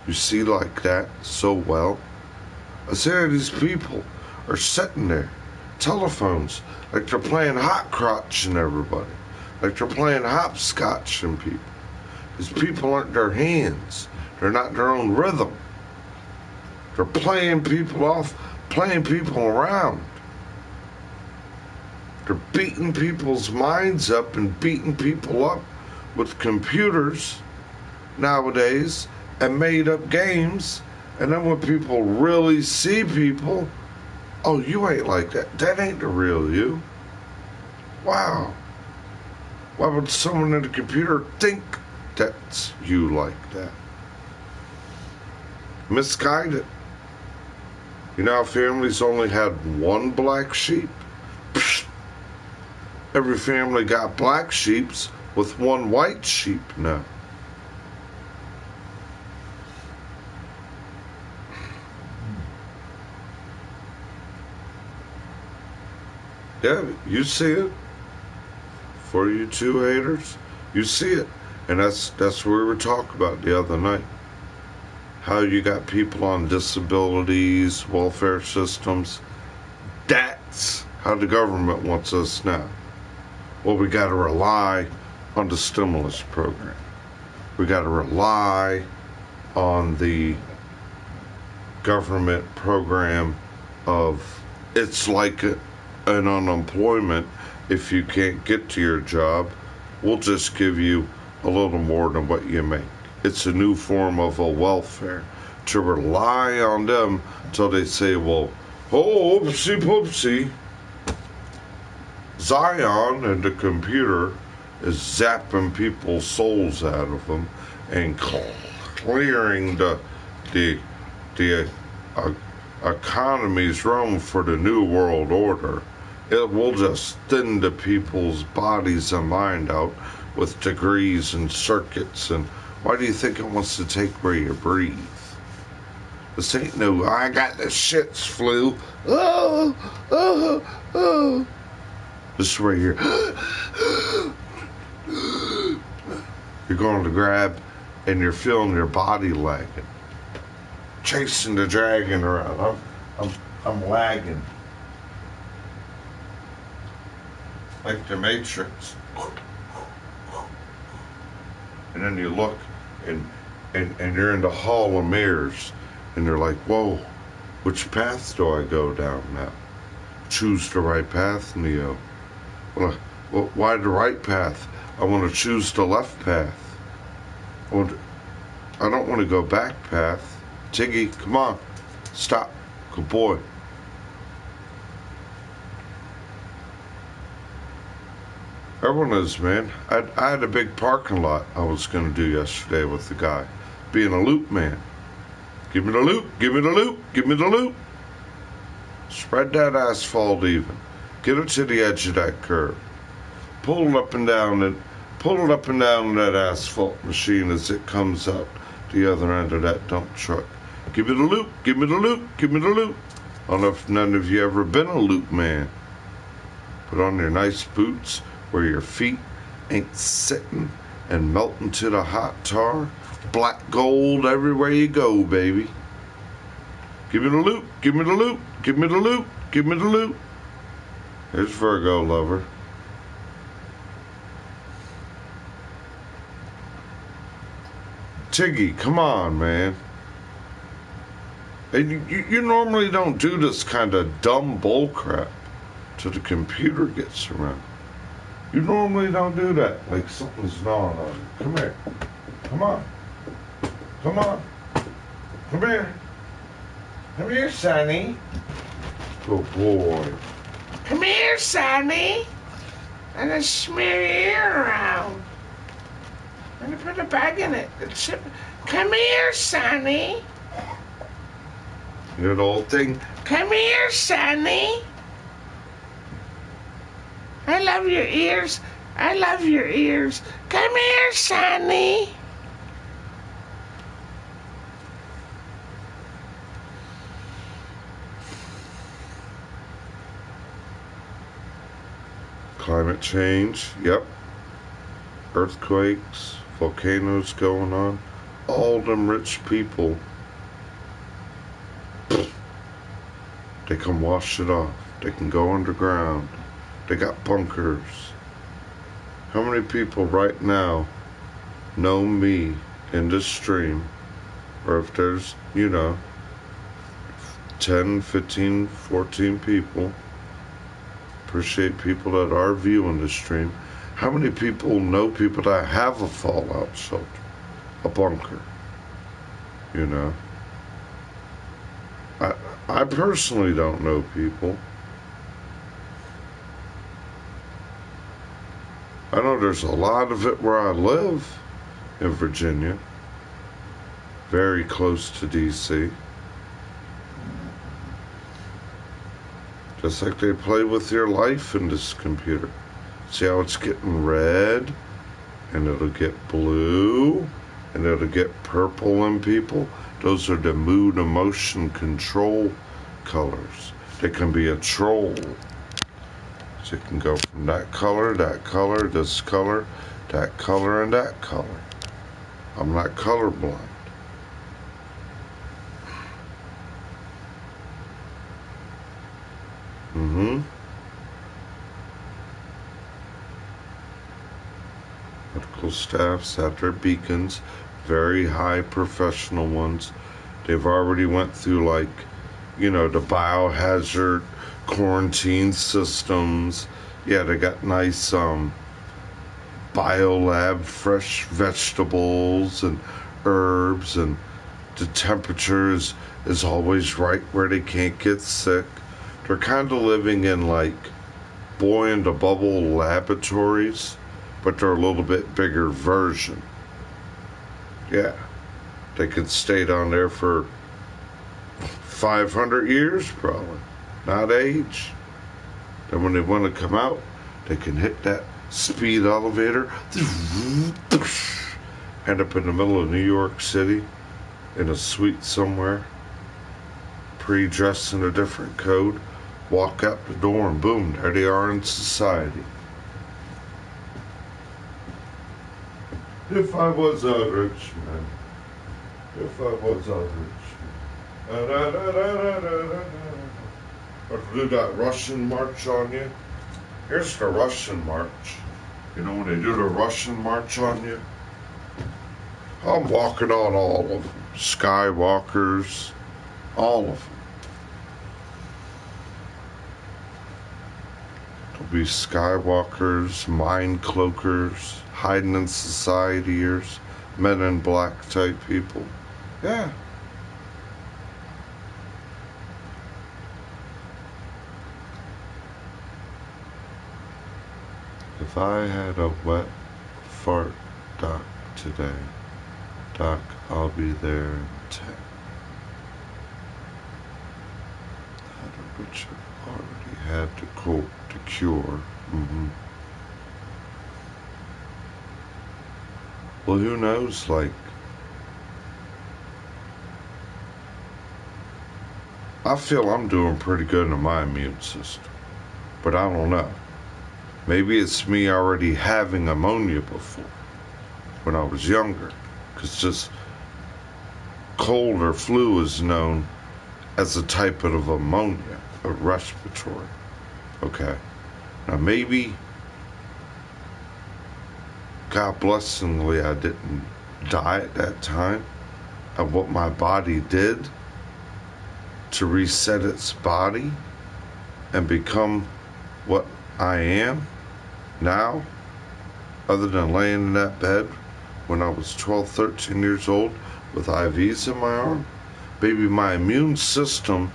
you see like that so well?" I said, "These people are sitting there, telephones, like they're playing hot crotch and everybody, like they're playing hopscotch and people. These people aren't their hands. They're not their own rhythm. They're playing people off, playing people around. They're beating people's minds up and beating people up with computers nowadays and made up games. And then when people really see people, oh, you ain't like that. That ain't the real you. Wow. Why would someone in a computer think that's you like that? Misguided. You know how families only had one black sheep? Psh. Every family got black sheeps with one white sheep now. Yeah, you see it. For you two haters, you see it. And that's what we were talking about the other night. How you got people on disabilities, welfare systems. That's how the government wants us now. Well, we got to rely on the stimulus program. We got to rely on the government program of it's like an unemployment. If you can't get to your job, we'll just give you a little more than what you make. It's a new form of a welfare. To rely on them till they say, well, oh, oopsie poopsie. Zion and the computer is zapping people's souls out of them and clearing the economy's room for the new world order. It will just thin the people's bodies and mind out with degrees and circuits. And why do you think it wants to take where you breathe? This ain't no, I got the shits flu. Oh, oh, oh. This is where you're going to grab and you're feeling your body lagging. Chasing the dragon around. I'm lagging. Like the Matrix. And then you look and you're in the hall of mirrors and you're like, whoa, which path do I go down now? Choose the right path, Neo. Well, why the right path? I want to choose the left path. I don't want to go back path. Tiggy, come on. Stop. Good boy. Everyone is, man. I had a big parking lot I was going to do yesterday with the guy. Being a loop man. Give me the loop. Give me the loop. Give me the loop. Spread that asphalt even. Get it to the edge of that curve. Pull it up and down that asphalt machine as it comes out the other end of that dump truck. Give me the loop. Give me the loop. Give me the loop. I don't know if none of you ever been a loop man. Put on your nice boots where your feet ain't sitting and melting to the hot tar. Black gold everywhere you go, baby. Give me the loop. Give me the loop. Give me the loop. Give me the loop. There's Virgo lover. Tiggy, come on, man. And you normally don't do this kind of dumb bull crap till the computer gets around. You normally don't do that like something's gnawing on you. Come here. Come on. Come on. Come here. Come here, Sonny. Good boy. Come here, Sonny. I'm gonna smear your ear around. I'm gonna put a bag in it. Come here, Sonny. Good old thing. Come here, Sonny. I love your ears. I love your ears. Come here, Sonny. Climate change, yep. Earthquakes, volcanoes going on. All them rich people, they can wash it off. They can go underground. They got bunkers. How many people right now know me in this stream? Or if there's, 10, 15, 14 people, appreciate people that are viewing this stream. How many people know people that have a fallout shelter, a bunker? I personally don't know people. I know there's a lot of it where I live in Virginia, very close to DC. Just like they play with your life in this computer. See how it's getting red, and it'll get blue, and it'll get purple in people? Those are the mood emotion control colors. They can be a troll. So it can go from that color, this color, that color, and that color. I'm not colorblind. Medical staffs have their beacons, very high professional ones. They've already went through the biohazard quarantine systems. Yeah, they got nice biolab fresh vegetables and herbs, and the temperature is always right where they can't get sick. They're kind of living in boy in the bubble laboratories, but they're a little bit bigger version. Yeah, they could stay down there for 500 years probably, not age. Then when they want to come out, they can hit that speed elevator, end up in the middle of New York City in a suite somewhere, pre-dressed in a different code, walk out the door, and boom, there they are in society. If I was a rich man, if I was a rich man. Or do that Russian march on you. Here's the Russian march. You know when they do the Russian march on you? I'm walking on all of them. Skywalkers, all of them. There'll be Skywalkers, mind cloakers, hiding in societyers, men in black type people. Yeah. If I had a wet fart, Doc, today, Doc, I'll be there in 10. That which I've already had to cure. Well, who knows, I feel I'm doing pretty good in my immune system, but I don't know. Maybe it's me already having pneumonia before, when I was younger, because just cold or flu is known as a type of pneumonia, a respiratory. Okay. Now maybe, God blessingly, I didn't die at that time, and what my body did to reset its body and become what I am now, other than laying in that bed when I was 12, 13 years old with IVs in my arm, maybe my immune system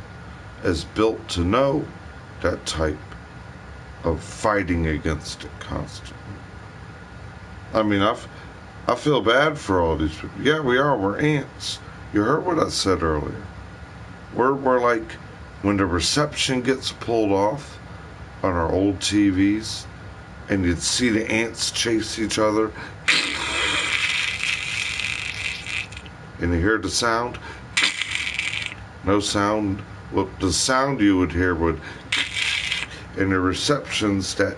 is built to know that type of fighting against it constantly. I mean, I feel bad for all these people. Yeah, we are. We're ants. You heard what I said earlier. We're like when the reception gets pulled off on our old TVs and you'd see the ants chase each other. And you hear the sound. No sound. Well, the sound you would hear would, and the receptions that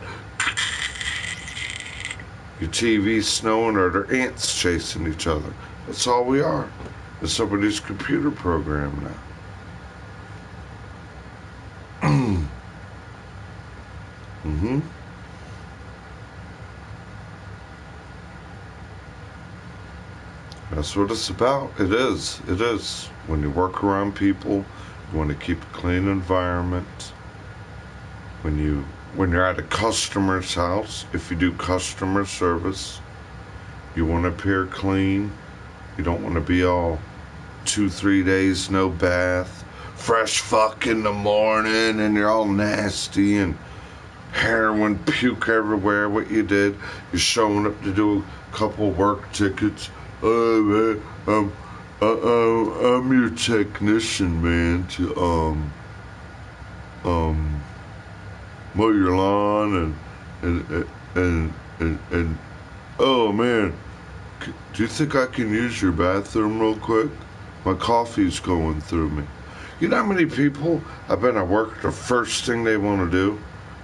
your TV's snowing or their ants chasing each other. That's all we are. It's somebody's computer program now. Mm-hmm. That's what it's about. It is. It is. When you work around people, you want to keep a clean environment. When you're at a customer's house, if you do customer service, you want to appear clean. You don't want to be all 2-3 days no bath, fresh fuck in the morning, and you're all nasty and heroin puke everywhere. What you did, you're showing up to do a couple work tickets. I'm your technician, man, to mow your lawn and oh man, do you think I can use your bathroom real quick? My coffee's going through me. You know how many people I've been at work, the first thing they want to do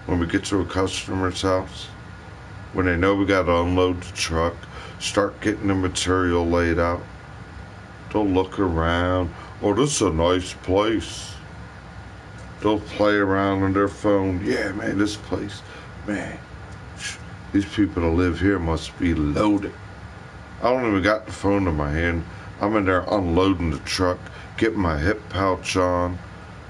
when we get to a customer's house, when they know we got to unload the truck, start getting the material laid out, they'll look around. Oh, this is a nice place. They'll play around on their phone. Yeah, man, this place, man, these people that live here must be loaded. I don't even got the phone in my hand. I'm in there unloading the truck, getting my hip pouch on,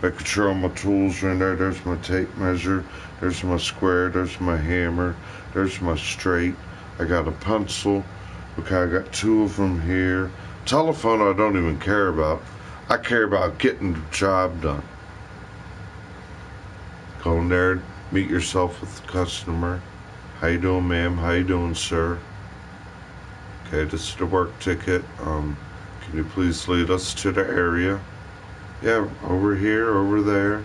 making sure all my tools are in there. There's my tape measure, there's my square, there's my hammer, there's my straight. I got a pencil. Okay, I got 2 of them here. Telephone I don't even care about. I care about getting the job done. Go in there, meet yourself with the customer. How you doing, ma'am? How you doing, sir? Okay, this is the work ticket. Can you please lead us to the area? Yeah, over here, over there.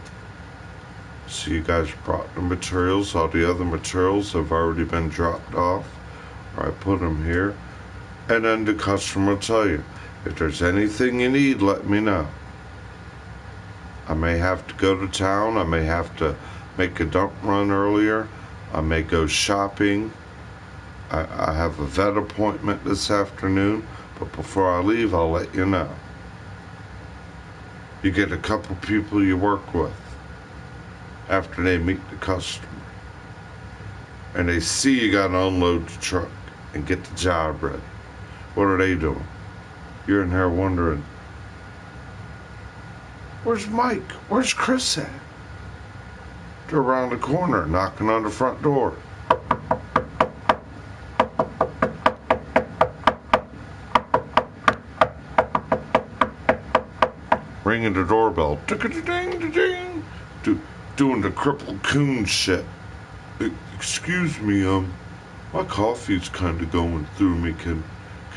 So you guys brought the materials. All the other materials have already been dropped off. Or I put them here. And then the customer will tell you, if there's anything you need, let me know. I may have to go to town. I may have to make a dump run earlier. I may go shopping. I have a vet appointment this afternoon, but before I leave, I'll let you know. You get a couple people you work with after they meet the customer, and they see you got to unload the truck and get the job ready. What are they doing? You're in there wondering, where's Mike? Where's Chris at? They're around the corner knocking on the front door. Ringing the doorbell. Ding-a-ding-a-ding. Doing the crippled coon shit. Excuse me, my coffee's kind of going through me. Can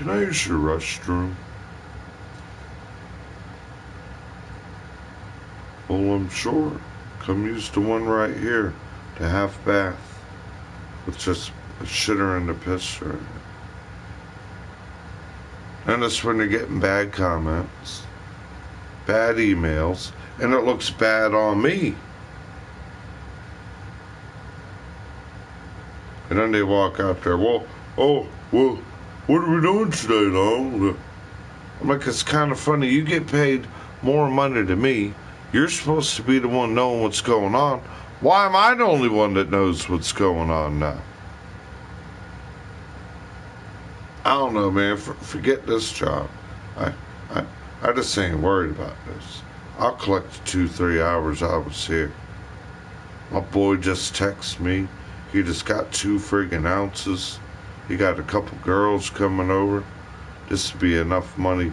I use your restroom? Well, I'm sure. Come use the one right here, the half bath, with just a shitter and a pisser in it. And that's when you're getting bad comments, bad emails, and it looks bad on me. And then they walk out there, well, what are we doing today, now? I'm like, it's kind of funny. You get paid more money than me. You're supposed to be the one knowing what's going on. Why am I the only one that knows what's going on now? I don't know, man. Forget this job. I just ain't worried about this. I'll collect the 2-3 hours I was here. My boy just texted me. He just got 2 friggin' ounces. He got a couple girls coming over. This would be enough money.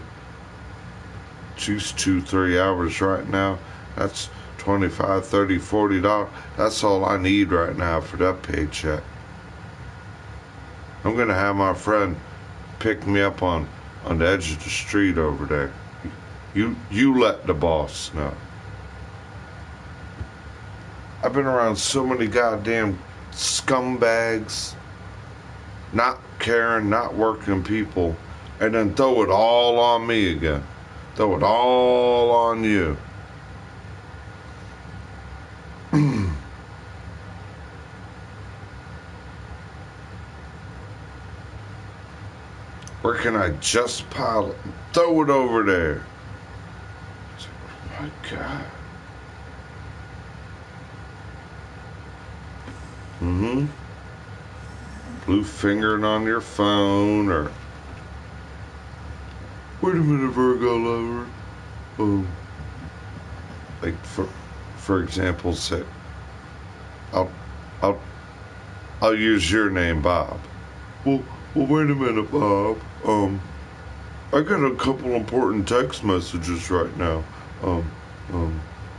Just 2-3 hours right now. That's $25, $30, $40. That's all I need right now for that paycheck. I'm gonna have my friend pick me up on the edge of the street over there. You let the boss know. I've been around so many goddamn scumbags, not caring, not working people, and then throw it all on me again. Throw it all on you. Where can I just pile it and throw it over there? Oh my God. Blue fingering on your phone, or wait a minute, Virgo lover. Like for example, say, I'll use your name, Bob. Well, wait a minute, Bob. I got a couple important text messages right now.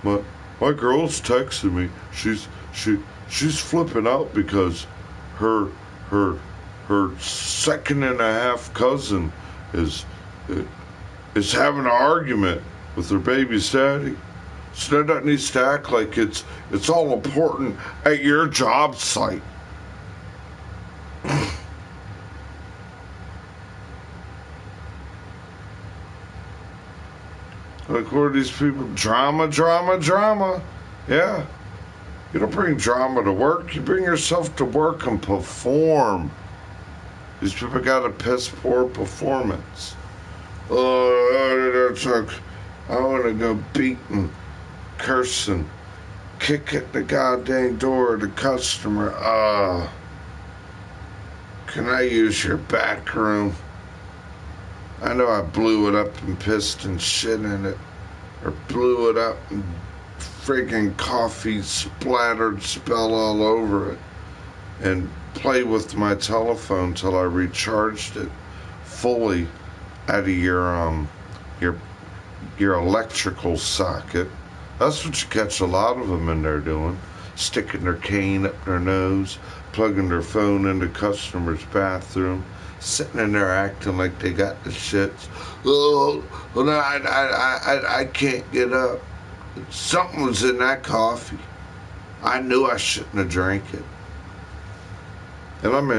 My girl's texting me. She's flipping out because her second and a half cousin is having an argument with her baby's daddy. So that needs to act like it's all important at your job site. Like, where are these people? Drama. Yeah. You don't bring drama to work. You bring yourself to work and perform. These people got a piss poor performance. I want to go beating, cursing, kick at the goddamn door of the customer. Can I use your back room? I know I blew it up and pissed and shit in it, or blew it up and friggin' coffee splattered, spell all over it, and play with my telephone till I recharged it fully out of your electrical socket. That's what you catch a lot of them in there doing, sticking their cane up their nose, plugging their phone into customer's bathroom, sitting in there acting like they got the shits. Oh, well, I can't get up. Something was in that coffee. I knew I shouldn't have drank it. And I'm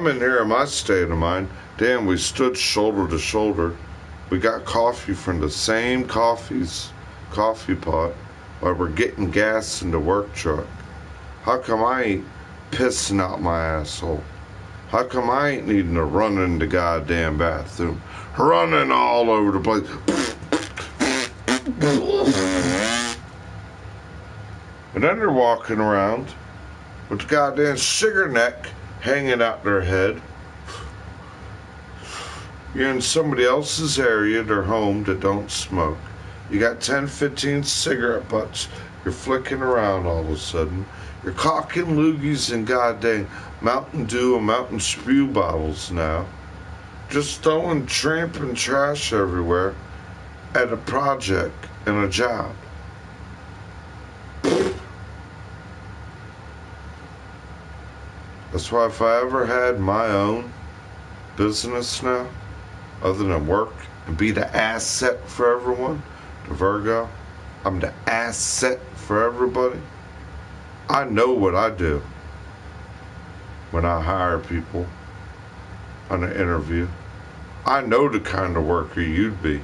in here in my state of mind. Damn, we stood shoulder to shoulder. We got coffee from the same coffee pot while we're getting gas in the work truck. How come I ain't pissing out my asshole? How come I ain't needing to run in the goddamn bathroom? Running all over the place. And then they're walking around with the goddamn cigar neck hanging out their head. You're in somebody else's area, their home, that don't smoke. You got 10, 15 cigarette butts. You're flicking around all of a sudden. You're cocking loogies and goddamn Mountain Dew and Mountain Spew bottles now. Just throwing tramping trash everywhere at a project and a job. That's why if I ever had my own business now, other than work and be the asset for everyone, the Virgo, I'm the asset for everybody. I know what I do when I hire people on an interview. I know the kind of worker you'd be.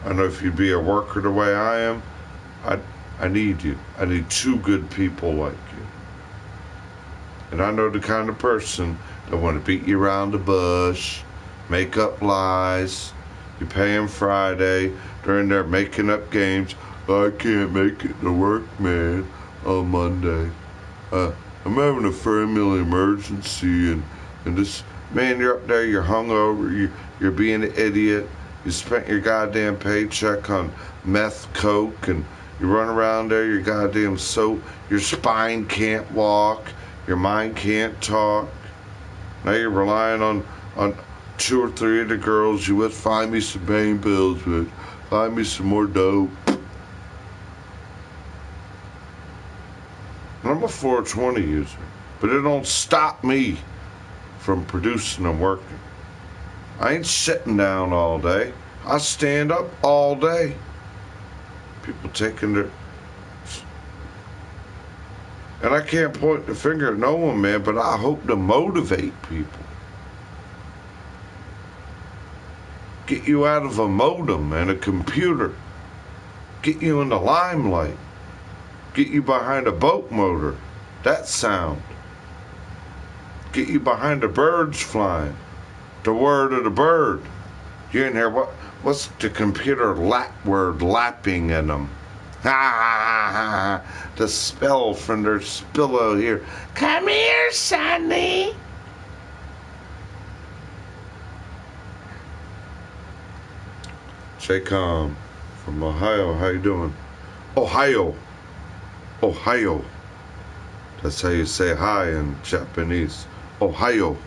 I know if you'd be a worker the way I am, I need you. I need two good people like you. And I know the kind of person that want to beat you around the bush, make up lies. You pay them Friday, they're in there making up games. I can't make it to work, man, on Monday. I'm having a family emergency, and this, man, you're up there, you're hungover, you're being an idiot. You spent your goddamn paycheck on meth, coke, and you run around there, your goddamn soap, your spine can't walk, your mind can't talk. Now you're relying on 2 or 3 of the girls you with. Find me some pain pills, bitch. Find me some more dope. And I'm a 420 user, but it don't stop me from producing and working. I ain't sitting down all day. I stand up all day. People taking their... And I can't point the finger at no one, man, but I hope to motivate people. Get you out of a modem and a computer. Get you in the limelight. Get you behind a boat motor. That sound. Get you behind the birds flying. The word of the bird. You in here, what's the computer word lapping in them? Ha ha ha ha. The spell from their spillo here. Come here, Sonny. CUMM from Ohio. How you doing? Ohio. Ohio. That's how you say hi in Japanese. Ohio.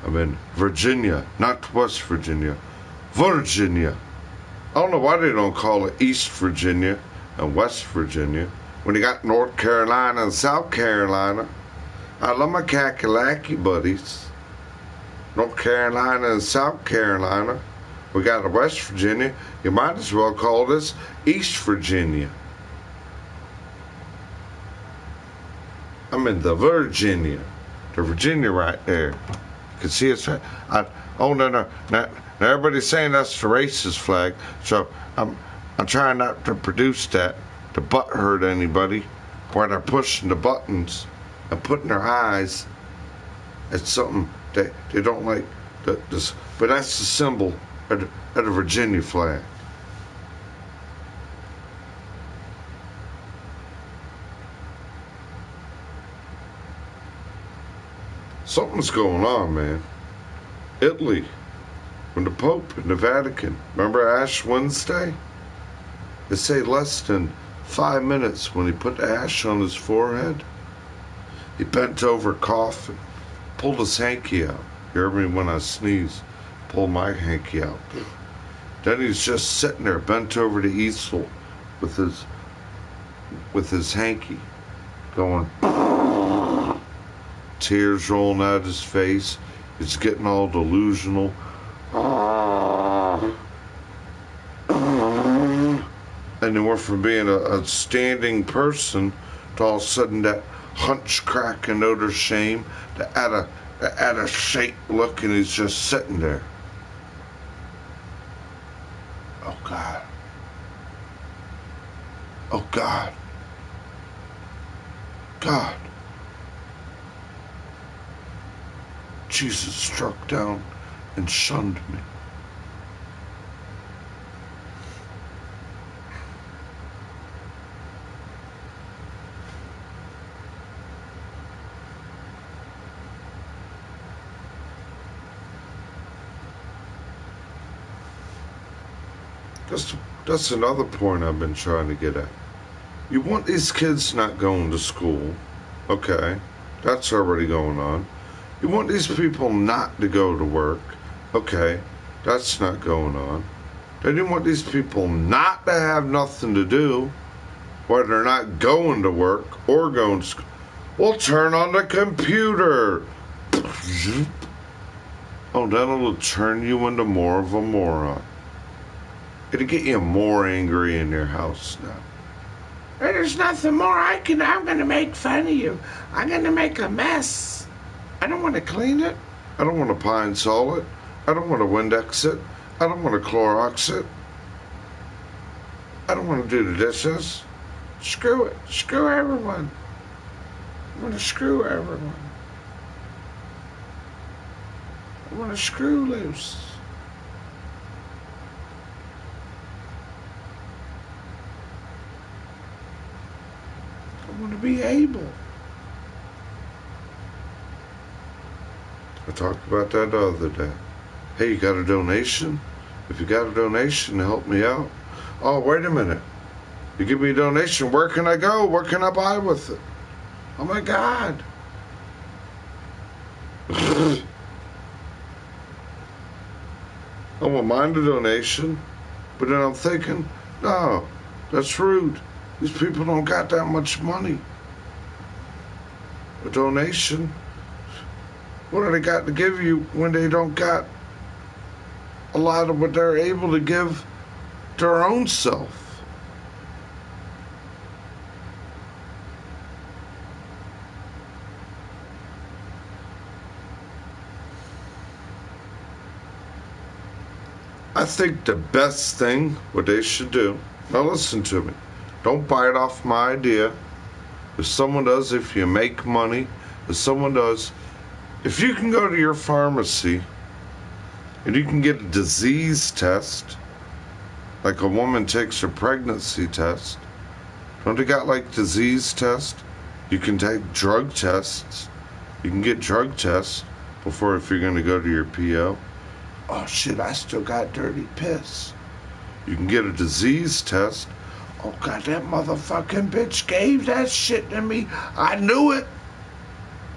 I'm in Virginia, not West Virginia. Virginia. I don't know why they don't call it East Virginia and West Virginia when you got North Carolina and South Carolina. I love my Kakalaki buddies. North Carolina and South Carolina. We got a West Virginia. You might as well call this East Virginia. I'm in the Virginia. The Virginia right there. You can see it's... oh, no. Now, everybody's saying that's the racist flag. So I'm trying not to produce that to butt hurt anybody where they're pushing the buttons and putting their eyes at something that they don't like. But that's the symbol of the Virginia flag. Something's going on, man. Italy, when the Pope in the Vatican, remember Ash Wednesday? They say less than 5 minutes when he put the ash on his forehead. He bent over coughing, pulled his hanky out. You heard me when I sneeze, pulled my hanky out. Then he's just sitting there bent over the easel with his hanky going, tears rolling out his face. It's getting all delusional. And then went from being a standing person to all of a sudden that hunch crack and utter shame, to at a shake look, and he's just sitting there. Oh God. Oh God. God. Jesus struck down and shunned me. That's another point I've been trying to get at. You want these kids not going to school. Okay, that's already going on. You want these people not to go to work. Okay, that's not going on. Then you want these people not to have nothing to do, whether they're not going to work or going to school. Well, turn on the computer. Oh, then it'll turn you into more of a moron. It'll get you more angry in your house now. There's nothing more I'm going to make fun of you. I'm going to make a mess. I don't want to clean it. I don't want to Pine Sol it. I don't want to Windex it. I don't want to Clorox it. I don't want to do the dishes. Screw it. Screw everyone. I want to screw everyone. I want to screw loose. I want to be able. I talked about that the other day. Hey, you got a donation? If you got a donation to help me out. Oh, wait a minute. You give me a donation, where can I go? What can I buy with it? Oh my God. I won't mind a donation, but then I'm thinking, no, that's rude. These people don't got that much money. A donation? What do they got to give you when they don't got a lot of what they're able to give their own self? I think the best thing, what they should do, now listen to me, don't bite off my idea. If someone does, if you make money, if someone does, if you can go to your pharmacy and you can get a disease test, like a woman takes a pregnancy test, don't they got like disease test? You can take drug tests. You can get drug tests before if you're going to go to your PO. Oh shit, I still got dirty piss. You can get a disease test. Oh god, that motherfucking bitch gave that shit to me. I knew it.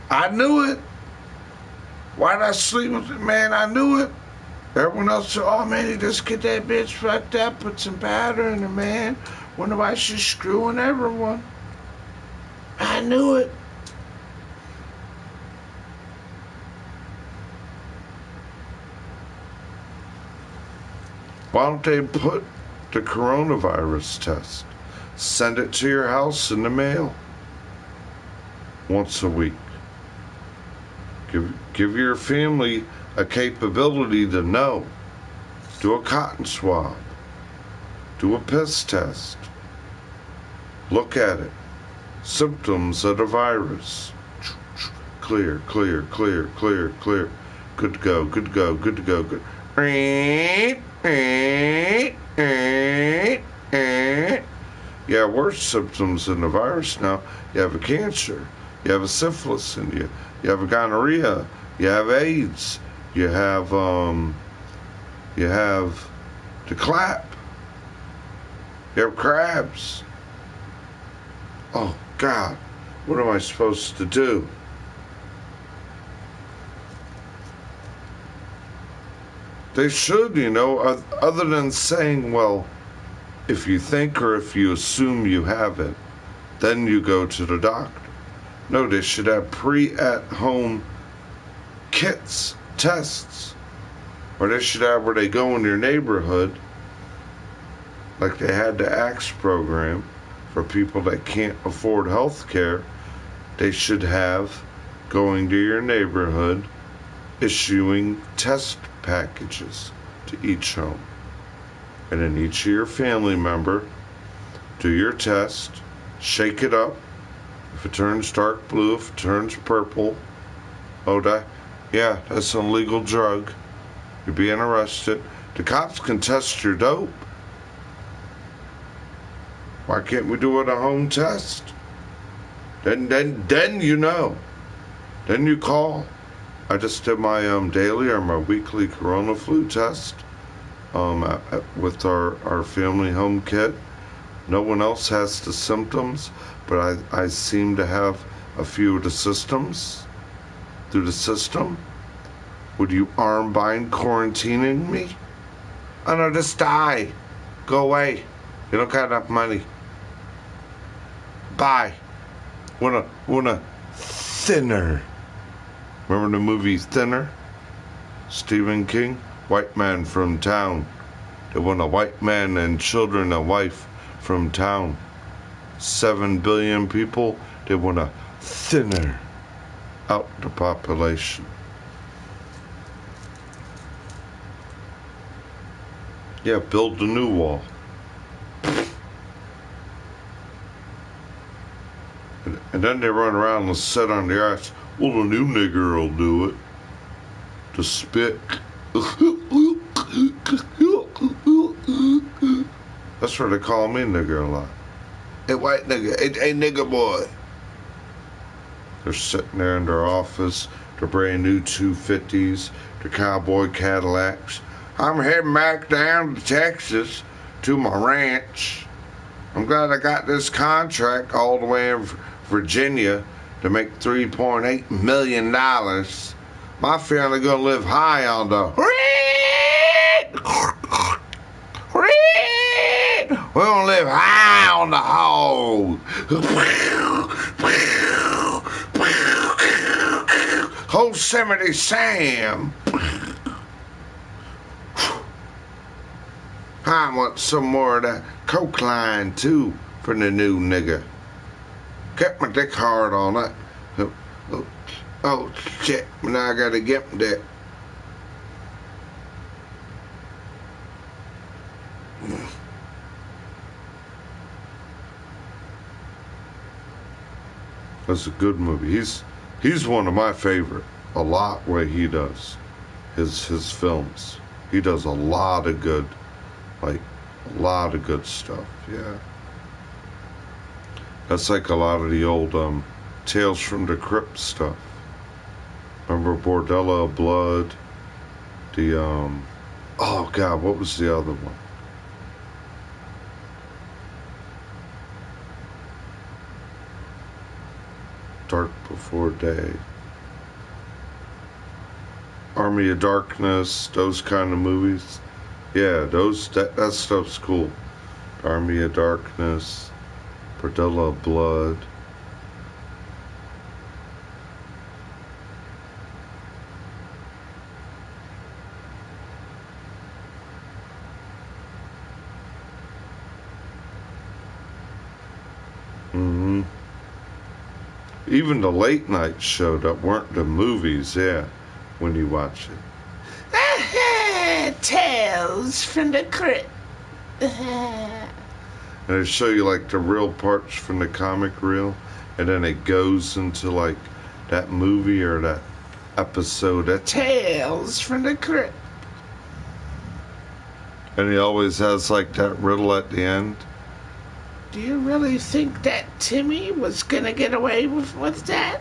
I knew it. Why'd I sleep with it, man? I knew it. Everyone else said, oh man, you just get that bitch fucked up, put some powder in her, man. Wonder why she's screwing everyone. I knew it. Why don't they put the coronavirus test? Send it to your house in the mail once a week. Give your family a capability to know. Do a cotton swab. Do a piss test. Look at it. Symptoms of the virus. Clear, clear, clear, clear, clear. Good to go, good to go, good to go, good. Yeah, worse symptoms than the virus now. You have a cancer. You have a syphilis in you. You have a gonorrhea. You have AIDS. You have the clap. You have crabs. Oh, God. What am I supposed to do? They should, other than saying, well, if you think or if you assume you have it, then you go to the doctor. No, they should have at-home kits, tests. Or they should have where they go in your neighborhood, like they had the ACTS program for people that can't afford health care. They should have going to your neighborhood, issuing test packages to each home. And then each of your family member, do your test, shake it up. If it turns dark blue, if it turns purple, that's an illegal drug. You're being arrested. The cops can test your dope. Why can't we do it a home test? Then you know. Then you call. I just did my daily or my weekly corona flu test with our family home kit. No one else has the symptoms, but I seem to have a few of the symptoms through the system. Would you arm bind quarantining me? Oh no, just die. Go away. You don't got enough money. Bye. Want a thinner. Remember the movie Thinner? Stephen King? White man from town. They want a white man and children, a wife from town. 7 billion people. They want a thinner out the population. Yeah, build a new wall. And then they run around and sit on the ice. Well, the new nigger will do it. The spit. That's where they call me nigger a lot. Hey, white nigger. Hey, nigger boy. They're sitting there in their office. Their brand new 250s. Their cowboy Cadillacs. I'm heading back down to Texas to my ranch. I'm glad I got this contract all the way in Virginia to make $3.8 million. My family gonna live high on the we're gonna live high on the hog. Yosemite Sam. I want some more of that coke line too for the new nigga. Kept my dick hard on it. Oh shit, now I gotta get that. That's a good movie. He's one of my favorite. A lot way he does his films. He does a lot of good, like a lot of good stuff. Yeah. That's like a lot of the old Tales from the Crypt stuff. Remember Bordello of Blood? The oh God, what was the other one? Dark Before Day. Army of Darkness, those kind of movies. Yeah, that stuff's cool. Army of Darkness, Bordello of Blood. Even the late night show that weren't the movies, yeah, when you watch it. Tales from the Crypt. And they show you like the real parts from the comic reel, and then it goes into like that movie or that episode of Tales from the Crypt. And he always has like that riddle at the end. Do you really think that Timmy was gonna get away with that?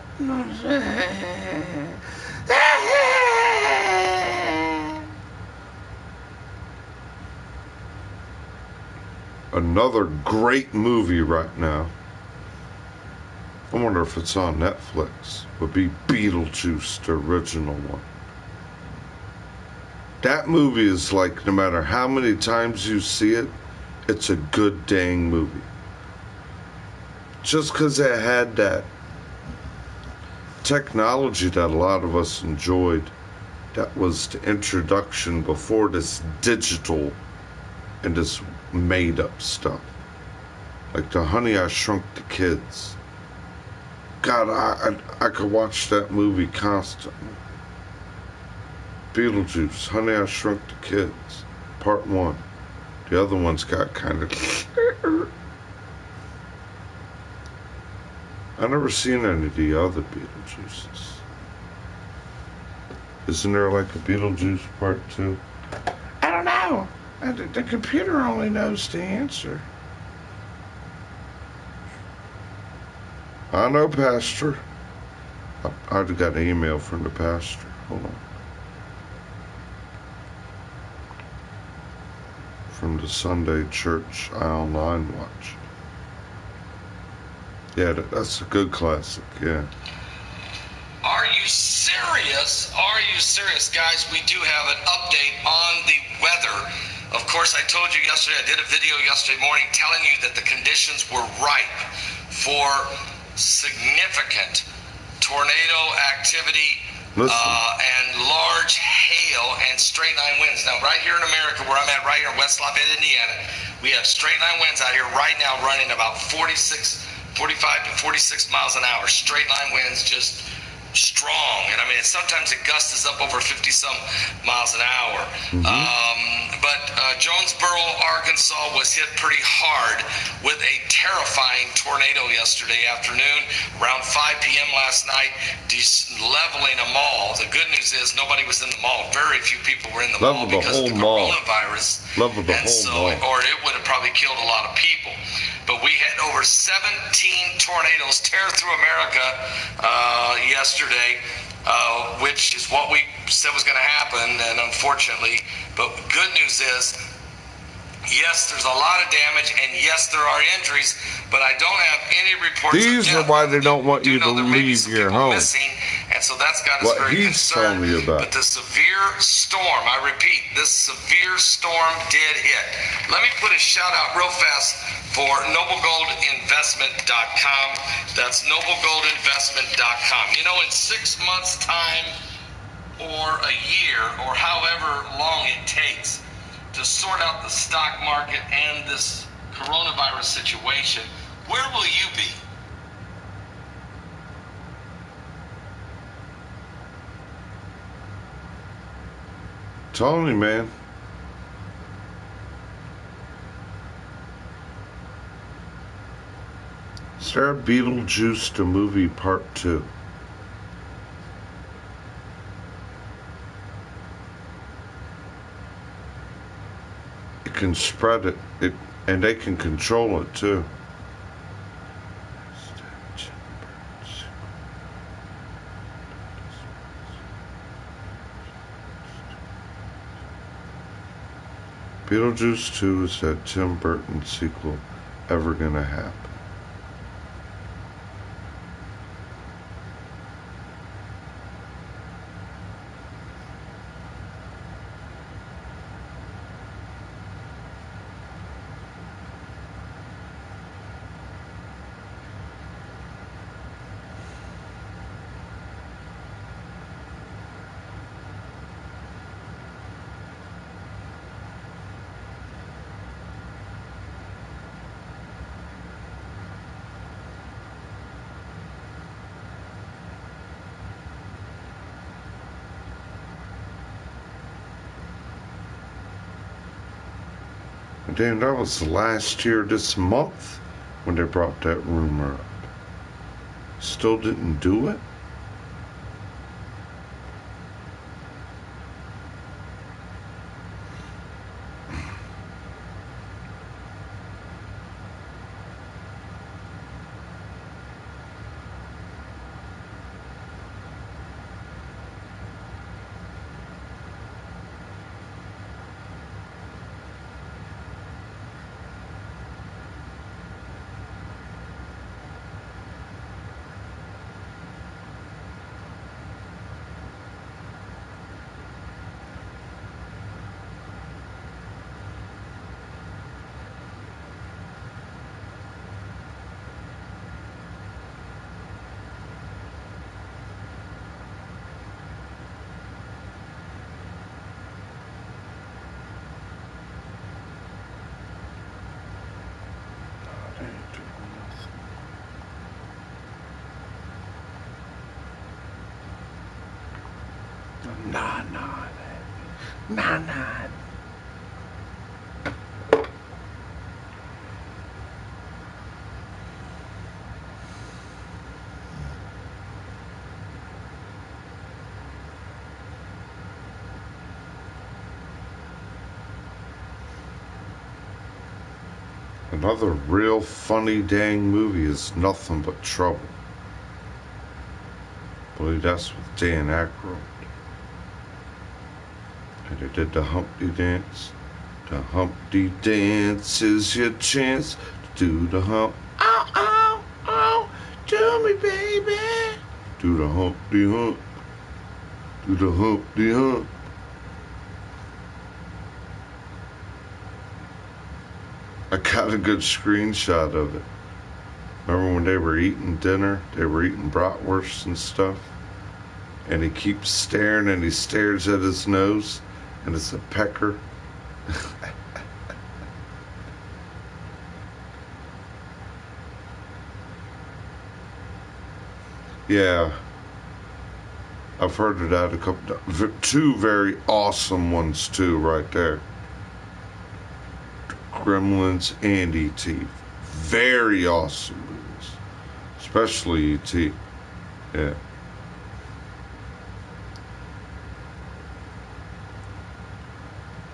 Another great movie right now, I wonder if it's on Netflix, would be Beetlejuice, the original one. That movie is like, no matter how many times you see it, it's a good dang movie. Just because it had that technology that a lot of us enjoyed, that was the introduction before this digital and this made-up stuff. Like the Honey, I Shrunk the Kids. God, I could watch that movie constantly. Beetlejuice, Honey, I Shrunk the Kids, Part 1. The other ones got kind of... I've never seen any of the other Beetlejuices. Isn't there like a Beetlejuice Part 2? I don't know. The computer only knows the answer. I know, Pastor. I got an email from the pastor. Hold on. From the Sunday Church I Online Watch. Yeah, that's a good classic, yeah. Are you serious? Are you serious? Guys, we do have an update on the weather. Of course, I told you yesterday, I did a video yesterday morning telling you that the conditions were ripe for significant tornado activity and large hail and straight line winds. Now, right here in America, where I'm at, right here in West Lafayette, Indiana, we have straight line winds out here right now running about 45 to 46 miles an hour. Straight line winds, just strong. And I mean, sometimes it gusts up over 50 some miles an hour. But Jonesboro, Arkansas was hit pretty hard with a terrifying tornado yesterday afternoon around 5 p.m. last night, leveling a mall. The good news is nobody was in the mall. Very few people were in the mall because of the coronavirus. Or it would have probably killed a lot of people. But we had over 17 tornadoes tear through America yesterday, which is what we said was going to happen, and unfortunately. But good news is, yes, there's a lot of damage, and yes, there are injuries, but I don't have any reports of death. These are why they don't want you to leave your home. And so that's got us very concerned. But the severe storm, I repeat, this severe storm did hit. Let me put a shout out real fast for NobleGoldInvestment.com. That's NobleGoldInvestment.com. You know, in 6 months' time or a year or however long it takes to sort out the stock market and this coronavirus situation, where will you be? Telling me, man. Is there a Beetlejuice the movie part 2? It can spread it, and they can control it too. Beetlejuice 2, is that Tim Burton sequel ever gonna happen? Damn, that was the last year this month when they brought that rumor up. Still didn't do it? Nah. Another real funny dang movie is Nothing But Trouble. I believe that's with Dan Aykroyd. And they did the Humpty Dance. The Humpty Dance is your chance to do the hump. Oh, do me, baby. Do the Humpty Hump. Do the Humpty Hump. I got a good screenshot of it. Remember when they were eating dinner? They were eating bratwurst and stuff. And he keeps staring and he stares at his nose. And it's a pecker. Yeah. I've heard of that a couple times. Two very awesome ones too right there. Gremlins and E.T. Very awesome movies. Especially E.T. Yeah.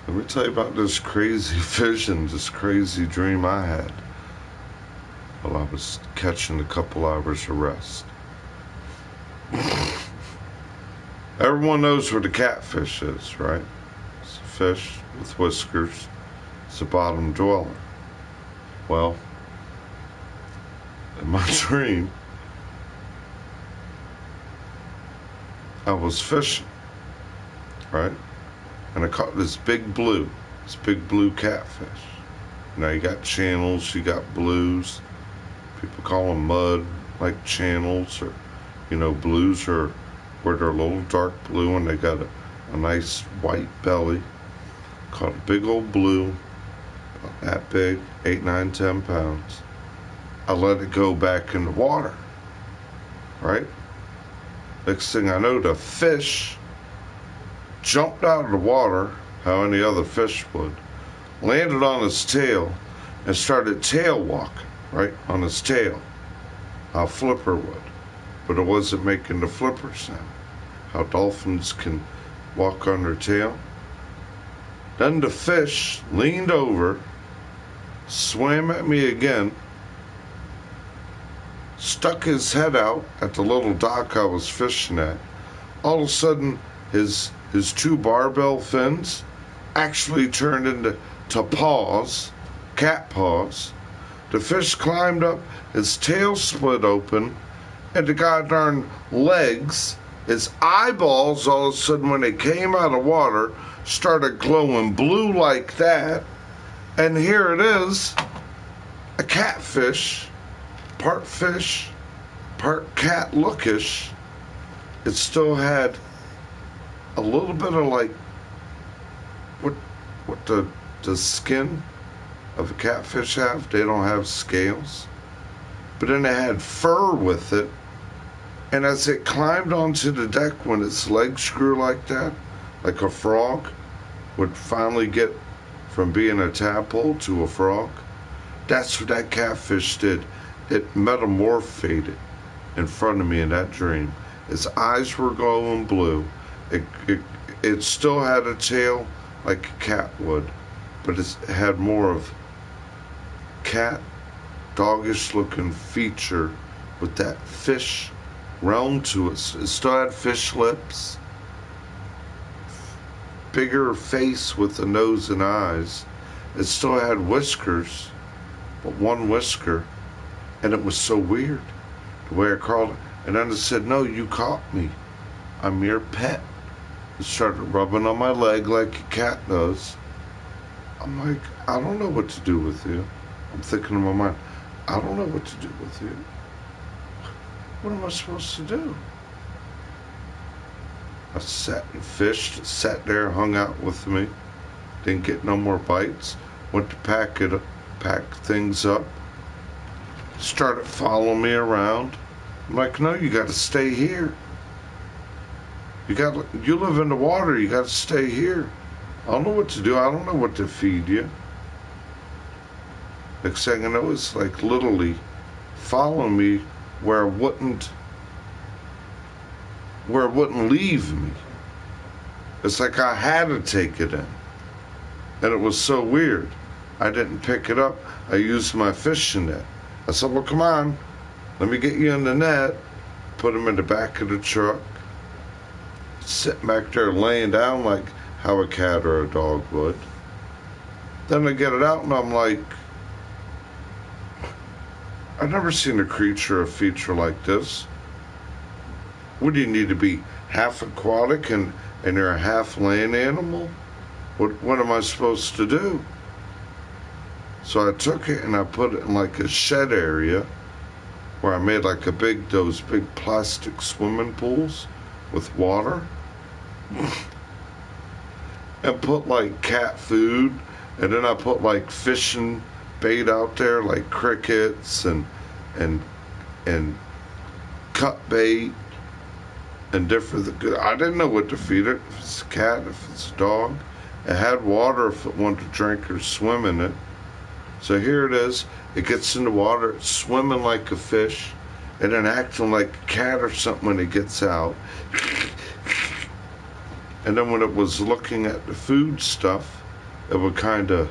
Let me tell you about this crazy vision, this crazy dream I had while I was catching a couple hours of rest. Everyone knows where the catfish is, right? It's a fish with whiskers. It's a bottom dweller. Well, in my dream, I was fishing, right? And I caught this big blue catfish. Now you got channels, you got blues. People call them mud, like channels, or, blues are where they're a little dark blue and they got a nice white belly. Caught a big old blue, about that big, 8, 9, 10 pounds. I let it go back in the water, right? Next thing I know, the fish jumped out of the water, how any other fish would, landed on his tail, and started tail walking, right, on his tail. how a flipper would, but it wasn't making the flipper sound. How dolphins can walk on their tail. Then the fish leaned over, swam at me again, stuck his head out at the little dock I was fishing at. All of a sudden, his two barbell fins actually turned into paws, cat paws. The fish climbed up, his tail split open, and the goddamn legs, his eyeballs, all of a sudden when they came out of water, started glowing blue like that. And here it is, a catfish, part cat lookish. It still had a little bit of like what the skin of a catfish have. They don't have scales, but then it had fur with it. And as it climbed onto the deck, when its legs grew like that, like a frog would finally get from being a tadpole to a frog, that's what that catfish did. It metamorphed in front of me in that dream. Its eyes were glowing blue. It still had a tail like a cat would, but it had more of cat, doggish looking feature with that fish realm to it. It still had fish lips, bigger face with the nose and eyes. It still had whiskers, but one whisker, and it was so weird the way I crawled. And then it said, "No, you caught me. I'm your pet." It started rubbing on my leg like a cat does. I'm like, I don't know what to do with you. I'm thinking in my mind, I don't know what to do with you. What am I supposed to do? I sat and fished, sat there, hung out with me, didn't get no more bites, went to pack things up, started following me around. I'm like, no, you got to stay here. You live in the water, you got to stay here. I don't know what to do. I don't know what to feed you. Next thing I know, it's like literally following me where it wouldn't leave me. It's like I had to take it in. And it was so weird. I didn't pick it up. I used my fishing net. I said, well, come on. Let me get you in the net. Put him in the back of the truck. Sitting back there laying down like how a cat or a dog would. Then I get it out and I'm like, I've never seen a creature, a feature like this. What do you need to be half aquatic and you're a half land animal? What am I supposed to do? So I took it and I put it in like a shed area where I made like those big plastic swimming pools with water. And put like cat food, and then I put like fishing bait out there, like crickets and cut bait and different. I didn't know what to feed it. If it's a cat, if it's a dog. It had water if it wanted to drink or swim in it. So here it is. It gets in the water, it's swimming like a fish, and then acting like a cat or something when it gets out. And then when it was looking at the food stuff, it would kind of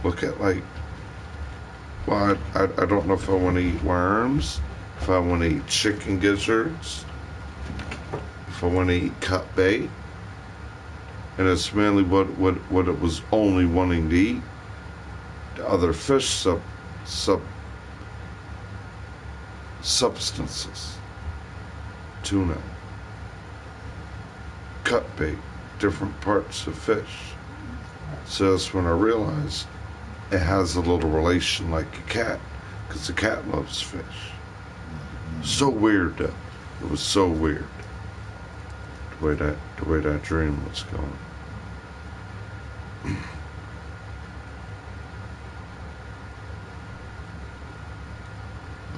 look at like, well, I don't know if I want to eat worms, if I want to eat chicken gizzards, if I want to eat cut bait. And it's mainly what it was only wanting to eat. The other fish substances. Tuna, cut bait, different parts of fish. So that's when I realized it has a little relation like a cat, because the cat loves fish. So weird though. It was so weird the way that dream was going.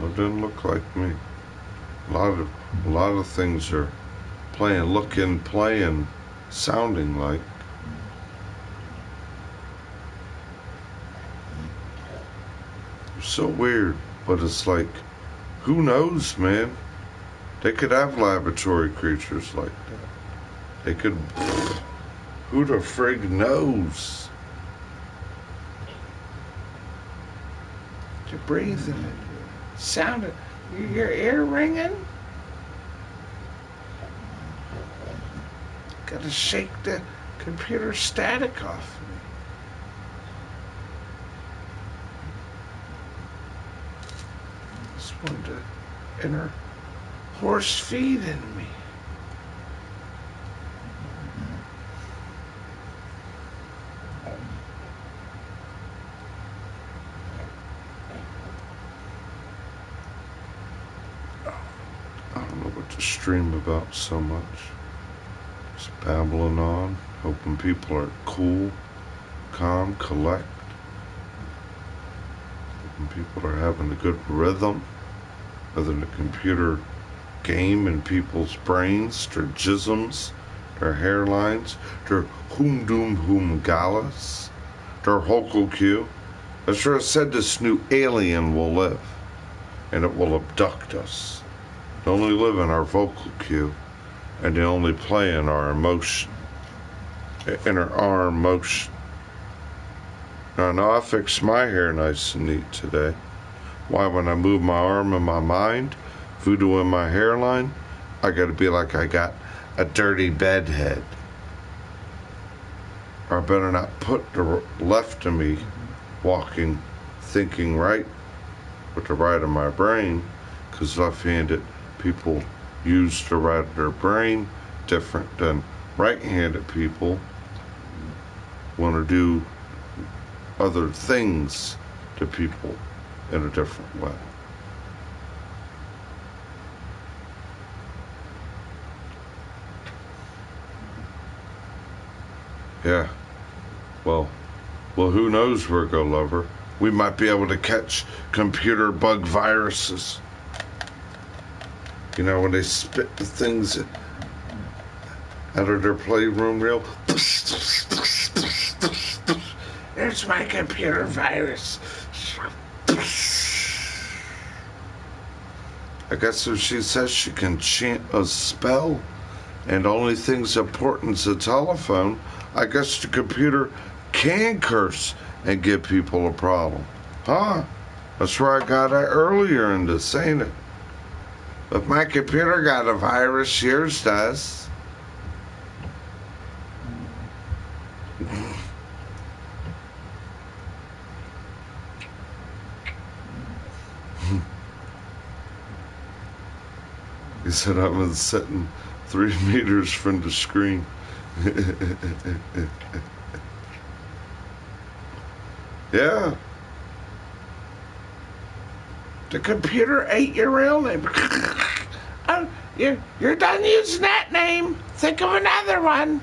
It didn't look like me. A lot of things are playing, sounding like. So weird, but it's like, who knows, man? They could have laboratory creatures like that. They could. Who the frig knows? You're breathing it. Sounded. Your ear ringing? Gotta shake the computer static off me. Just wanted to enter horse feed in me. I don't know what to stream about so much. Just babbling on, hoping people are cool, calm, collect. Hoping people are having a good rhythm. Whether the computer game in people's brains, their jisms, their hairlines, their whom doom whom galas, their vocal cue. As sure as said, this new alien will live, and it will abduct us. They only live in our vocal cue, and they only play in our emotion, in our arm motion. Now, I know I fixed my hair nice and neat today. Why, when I move my arm and my mind, voodoo in my hairline, I gotta be like I got a dirty bedhead. Or I better not put the left of me walking, thinking right with the right of my brain, because left-handed people use the right of their brain different than right-handed people want to do other things to people in a different way. Yeah. Well, who knows, Virgo lover? We might be able to catch computer bug viruses. You know, when they spit the things out of their playroom reel. There's my computer virus. I guess if she says she can chant a spell and only thing's important is a telephone, I guess the computer can curse and give people a problem. Huh? That's where I got it earlier in this, ain't it? If my computer got a virus, yours does. He said I've been sitting 3 meters from the screen. Yeah. The computer ate your real name. Oh, you're done using that name. Think of another one.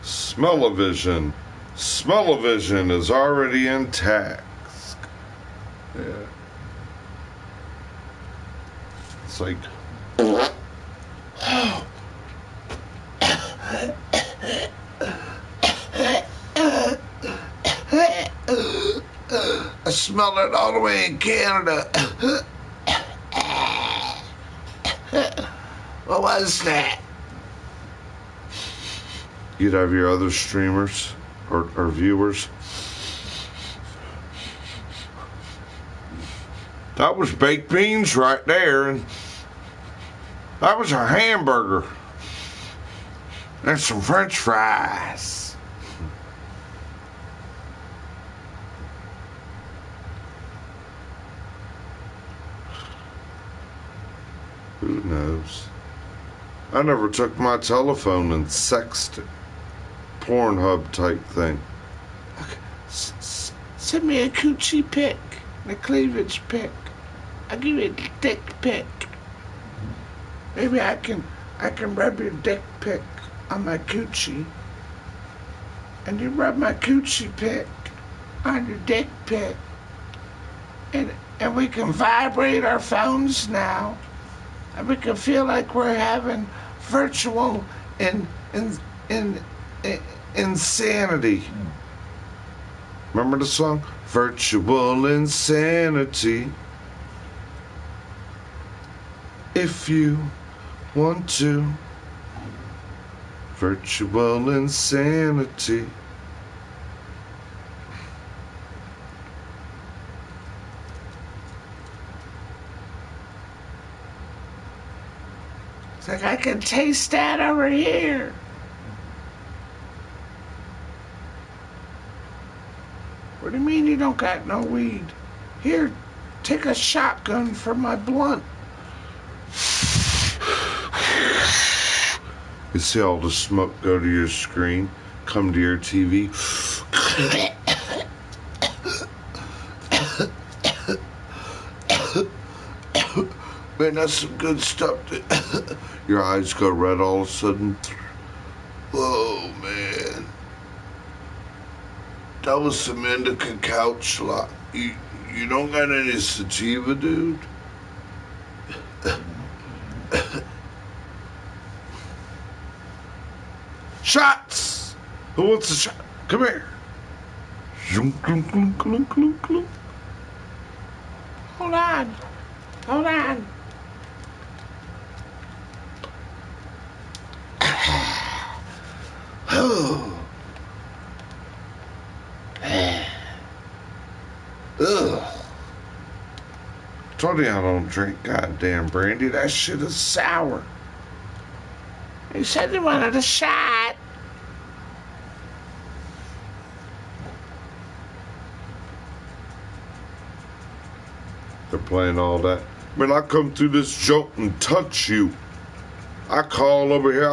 Smell-o-vision. Smell-o-vision is already in task. Yeah. It's like... I smell it all the way in Canada. What was that? You'd have your other streamers or viewers. That was baked beans right there, and that was a hamburger and some French fries. Who knows? I never took my telephone and sexted. Pornhub type thing. Okay. Send me a coochie pic, a cleavage pic. I'll give you a dick pic. Maybe I can rub your dick pic on my coochie, and you rub my coochie pic on your dick pic, and we can vibrate our phones now, and we can feel like we're having virtual insanity. Remember the song? Virtual insanity. If you want to. Virtual insanity. It's like I can taste that over here. What do you mean you don't got no weed? Here, take a shotgun for my blunt. You see all the smoke go to your screen, come to your TV. Man, that's some good stuff. Your eyes go red all of a sudden. Whoa, man. That was some indica couch lot. You don't got any sativa, dude? Shots! Who wants a shot? Come here. Hold on. Hold on. Ugh. Told you I don't drink goddamn brandy. That shit is sour. You said you wanted a shot. They're playing all that. Man, I come through this joke and touch you. I call over here.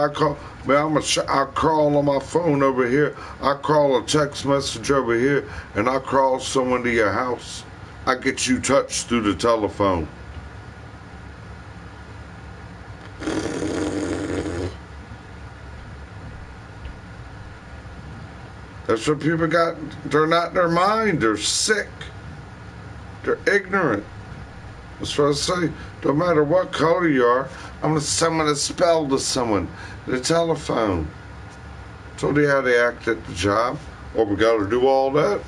Man, I crawl on my phone over here. I crawl a text message over here, and I crawl someone to your house. I get you touched through the telephone. That's what people got. They're not in their mind. They're sick. They're ignorant. That's what I say. No matter what color you are, I'm going to send a spell to someone. The telephone. Told you how they act at the job. Oh, we got to do all that?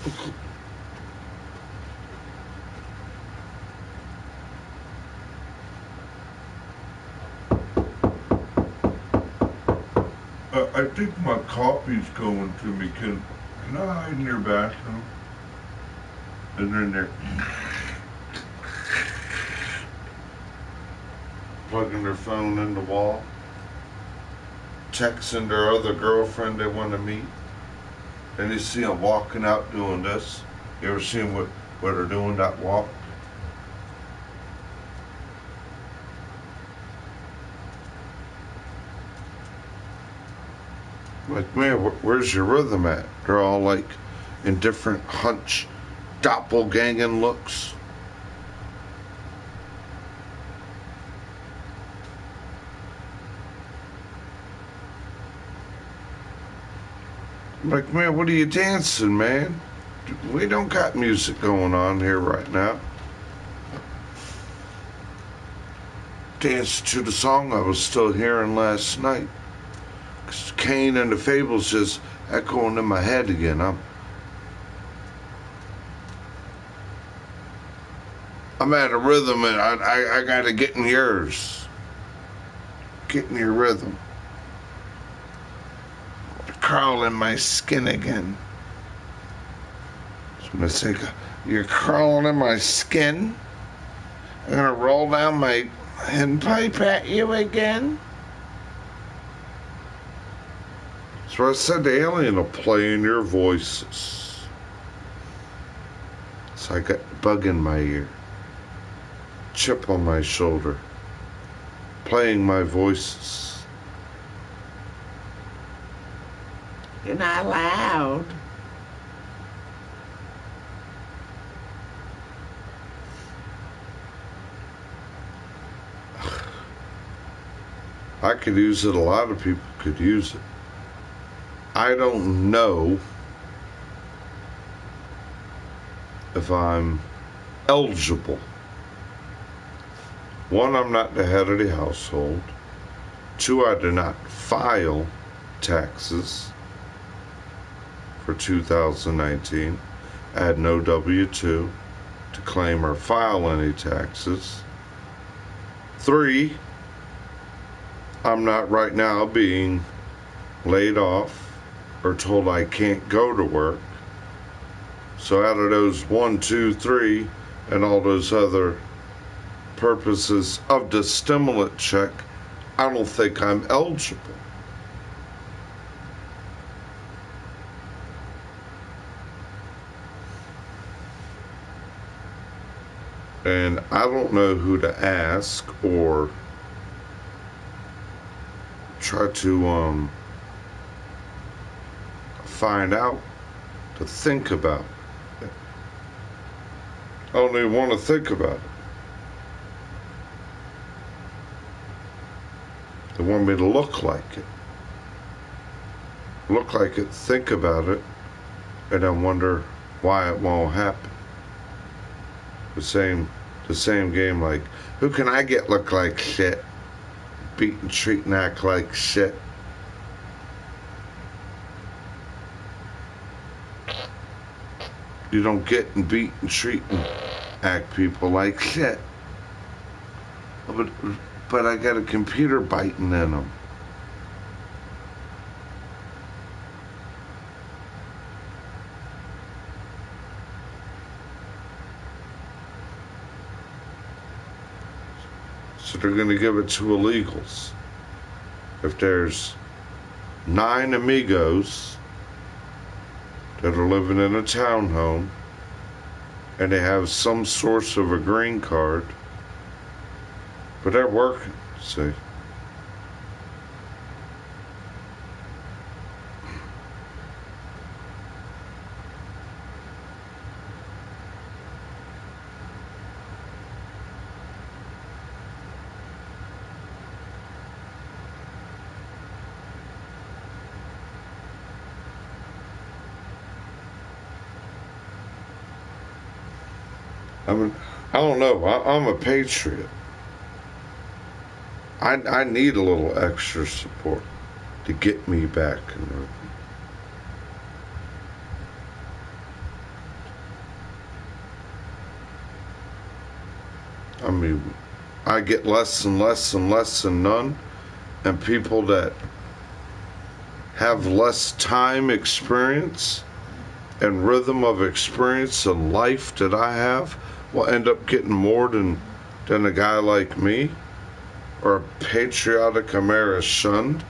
I think my coffee's going to me. Can I hide in your bathroom? And then they're plugging their phone in the wall, texting their other girlfriend they want to meet, and you see them walking out doing this. You ever seen what they're doing that walk? Like, man, where's your rhythm at? They're all like in different hunch, doppelganging looks. I'm like, man, what are you dancing, man? We don't got music going on here right now. Dancing to the song I was still hearing last night. Cain and the Fables just echoing in my head again. I'm at a rhythm and I gotta get in yours. Get in your rhythm. Crawl in my skin again. So I'm gonna say, you're crawling in my skin. I'm gonna roll down my windpipe at you again. So I said the alien will play in your voices. So I got bug in my ear, chip on my shoulder, playing my voices. You're not loud. I could use it. A lot of people could use it. I don't know if I'm eligible. One, I'm not the head of the household. 2, I did not file taxes for 2019. I had no W-2 to claim or file any taxes. 3, I'm not right now being laid off or told I can't go to work. So out of those 1, 2, 3, and all those other purposes of the stimulus check, I don't think I'm eligible. And I don't know who to ask or try to find out to think about it. I don't even want to think about it. They want me to look like it. Look like it, think about it, and then wonder why it won't happen. The same game, like, who can I get look like shit? Beat and treat and act like shit. You don't get and beat and treat and act people like shit. But I got a computer biting in them. So they're going to give it to illegals. If there's 9 amigos that are living in a townhome and they have some source of a green card, but they're working, see. I don't know. I'm a patriot. I need a little extra support to get me back in rhythm. I mean, I get less and less and less than none, and people that have less time experience and rhythm of experience and life that I have will end up getting more than a guy like me, or a patriotic American shunned.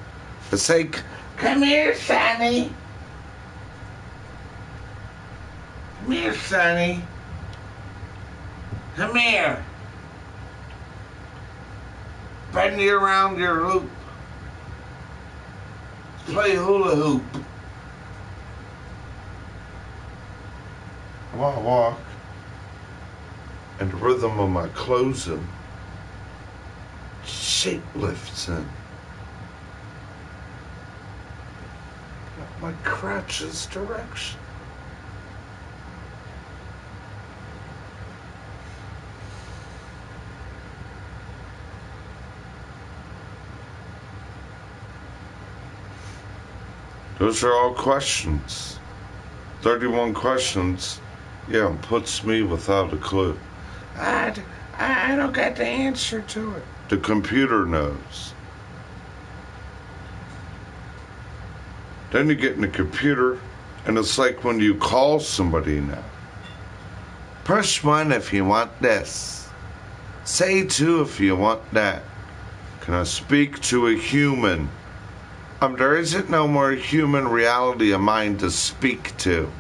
It's like, Come here, Sonny. Come here, Sonny. Come here. Bend you around your loop. Let's play hula hoop. I want to walk, and the rhythm of my closing shape lifts in. My crotch's direction. Those are all questions. 31 questions. Yeah, puts me without a clue. I don't got the answer to it. The computer knows. Then you get in the computer, and it's like when you call somebody now. Push 1 if you want this. Say 2 if you want that. Can I speak to a human? There isn't no more human reality of mine to speak to.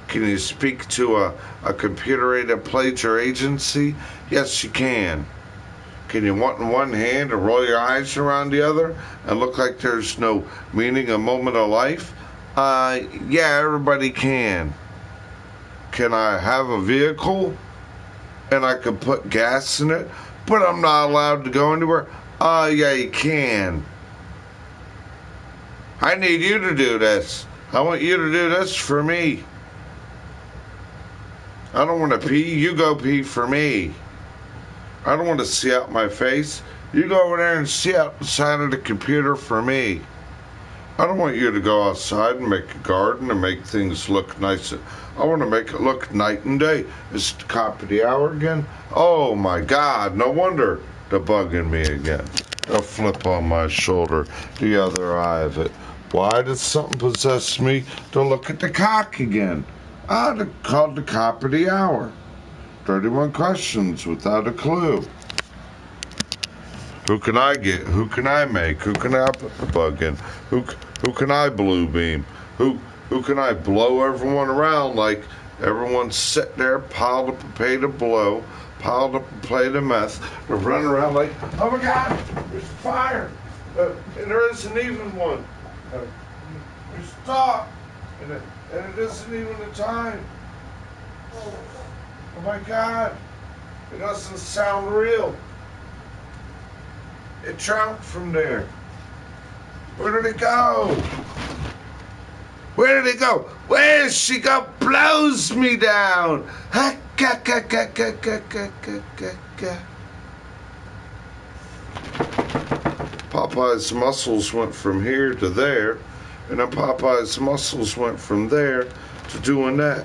Can you speak to a computer-aided plagiar agency? Yes, you can. Can you want in one hand and roll your eyes around the other and look like there's no meaning, a moment of life? Yeah, everybody can. Can I have a vehicle and I can put gas in it, but I'm not allowed to go anywhere? Yeah, you can. I need you to do this. I want you to do this for me. I don't want to pee. You go pee for me. I don't want to see out my face. You go over there and sit outside of the computer for me. I don't want you to go outside and make a garden and make things look nice. I want to make it look night and day. Is it the cop of the hour again? Oh my God, no wonder they're bugging me again. A flip on my shoulder, the other eye of it. Why did something possess me to look at the cock again? They're called the cop of the hour. 31 questions without a clue. Who can I get? Who can I make? Who can I put the bug in? Who can I blue beam? Who can I blow everyone around like everyone's sitting there piled up a plate of blow, piled up a plate of meth, they're running around like, oh my God, there's fire, and there isn't even one. There's talk, and it isn't even the time. Oh my God, it doesn't sound real. It drowned from there. Where did it go? Where did it go? Where did she go? Blows me down. Popeye's muscles went from here to there, and then Popeye's muscles went from there to doing that.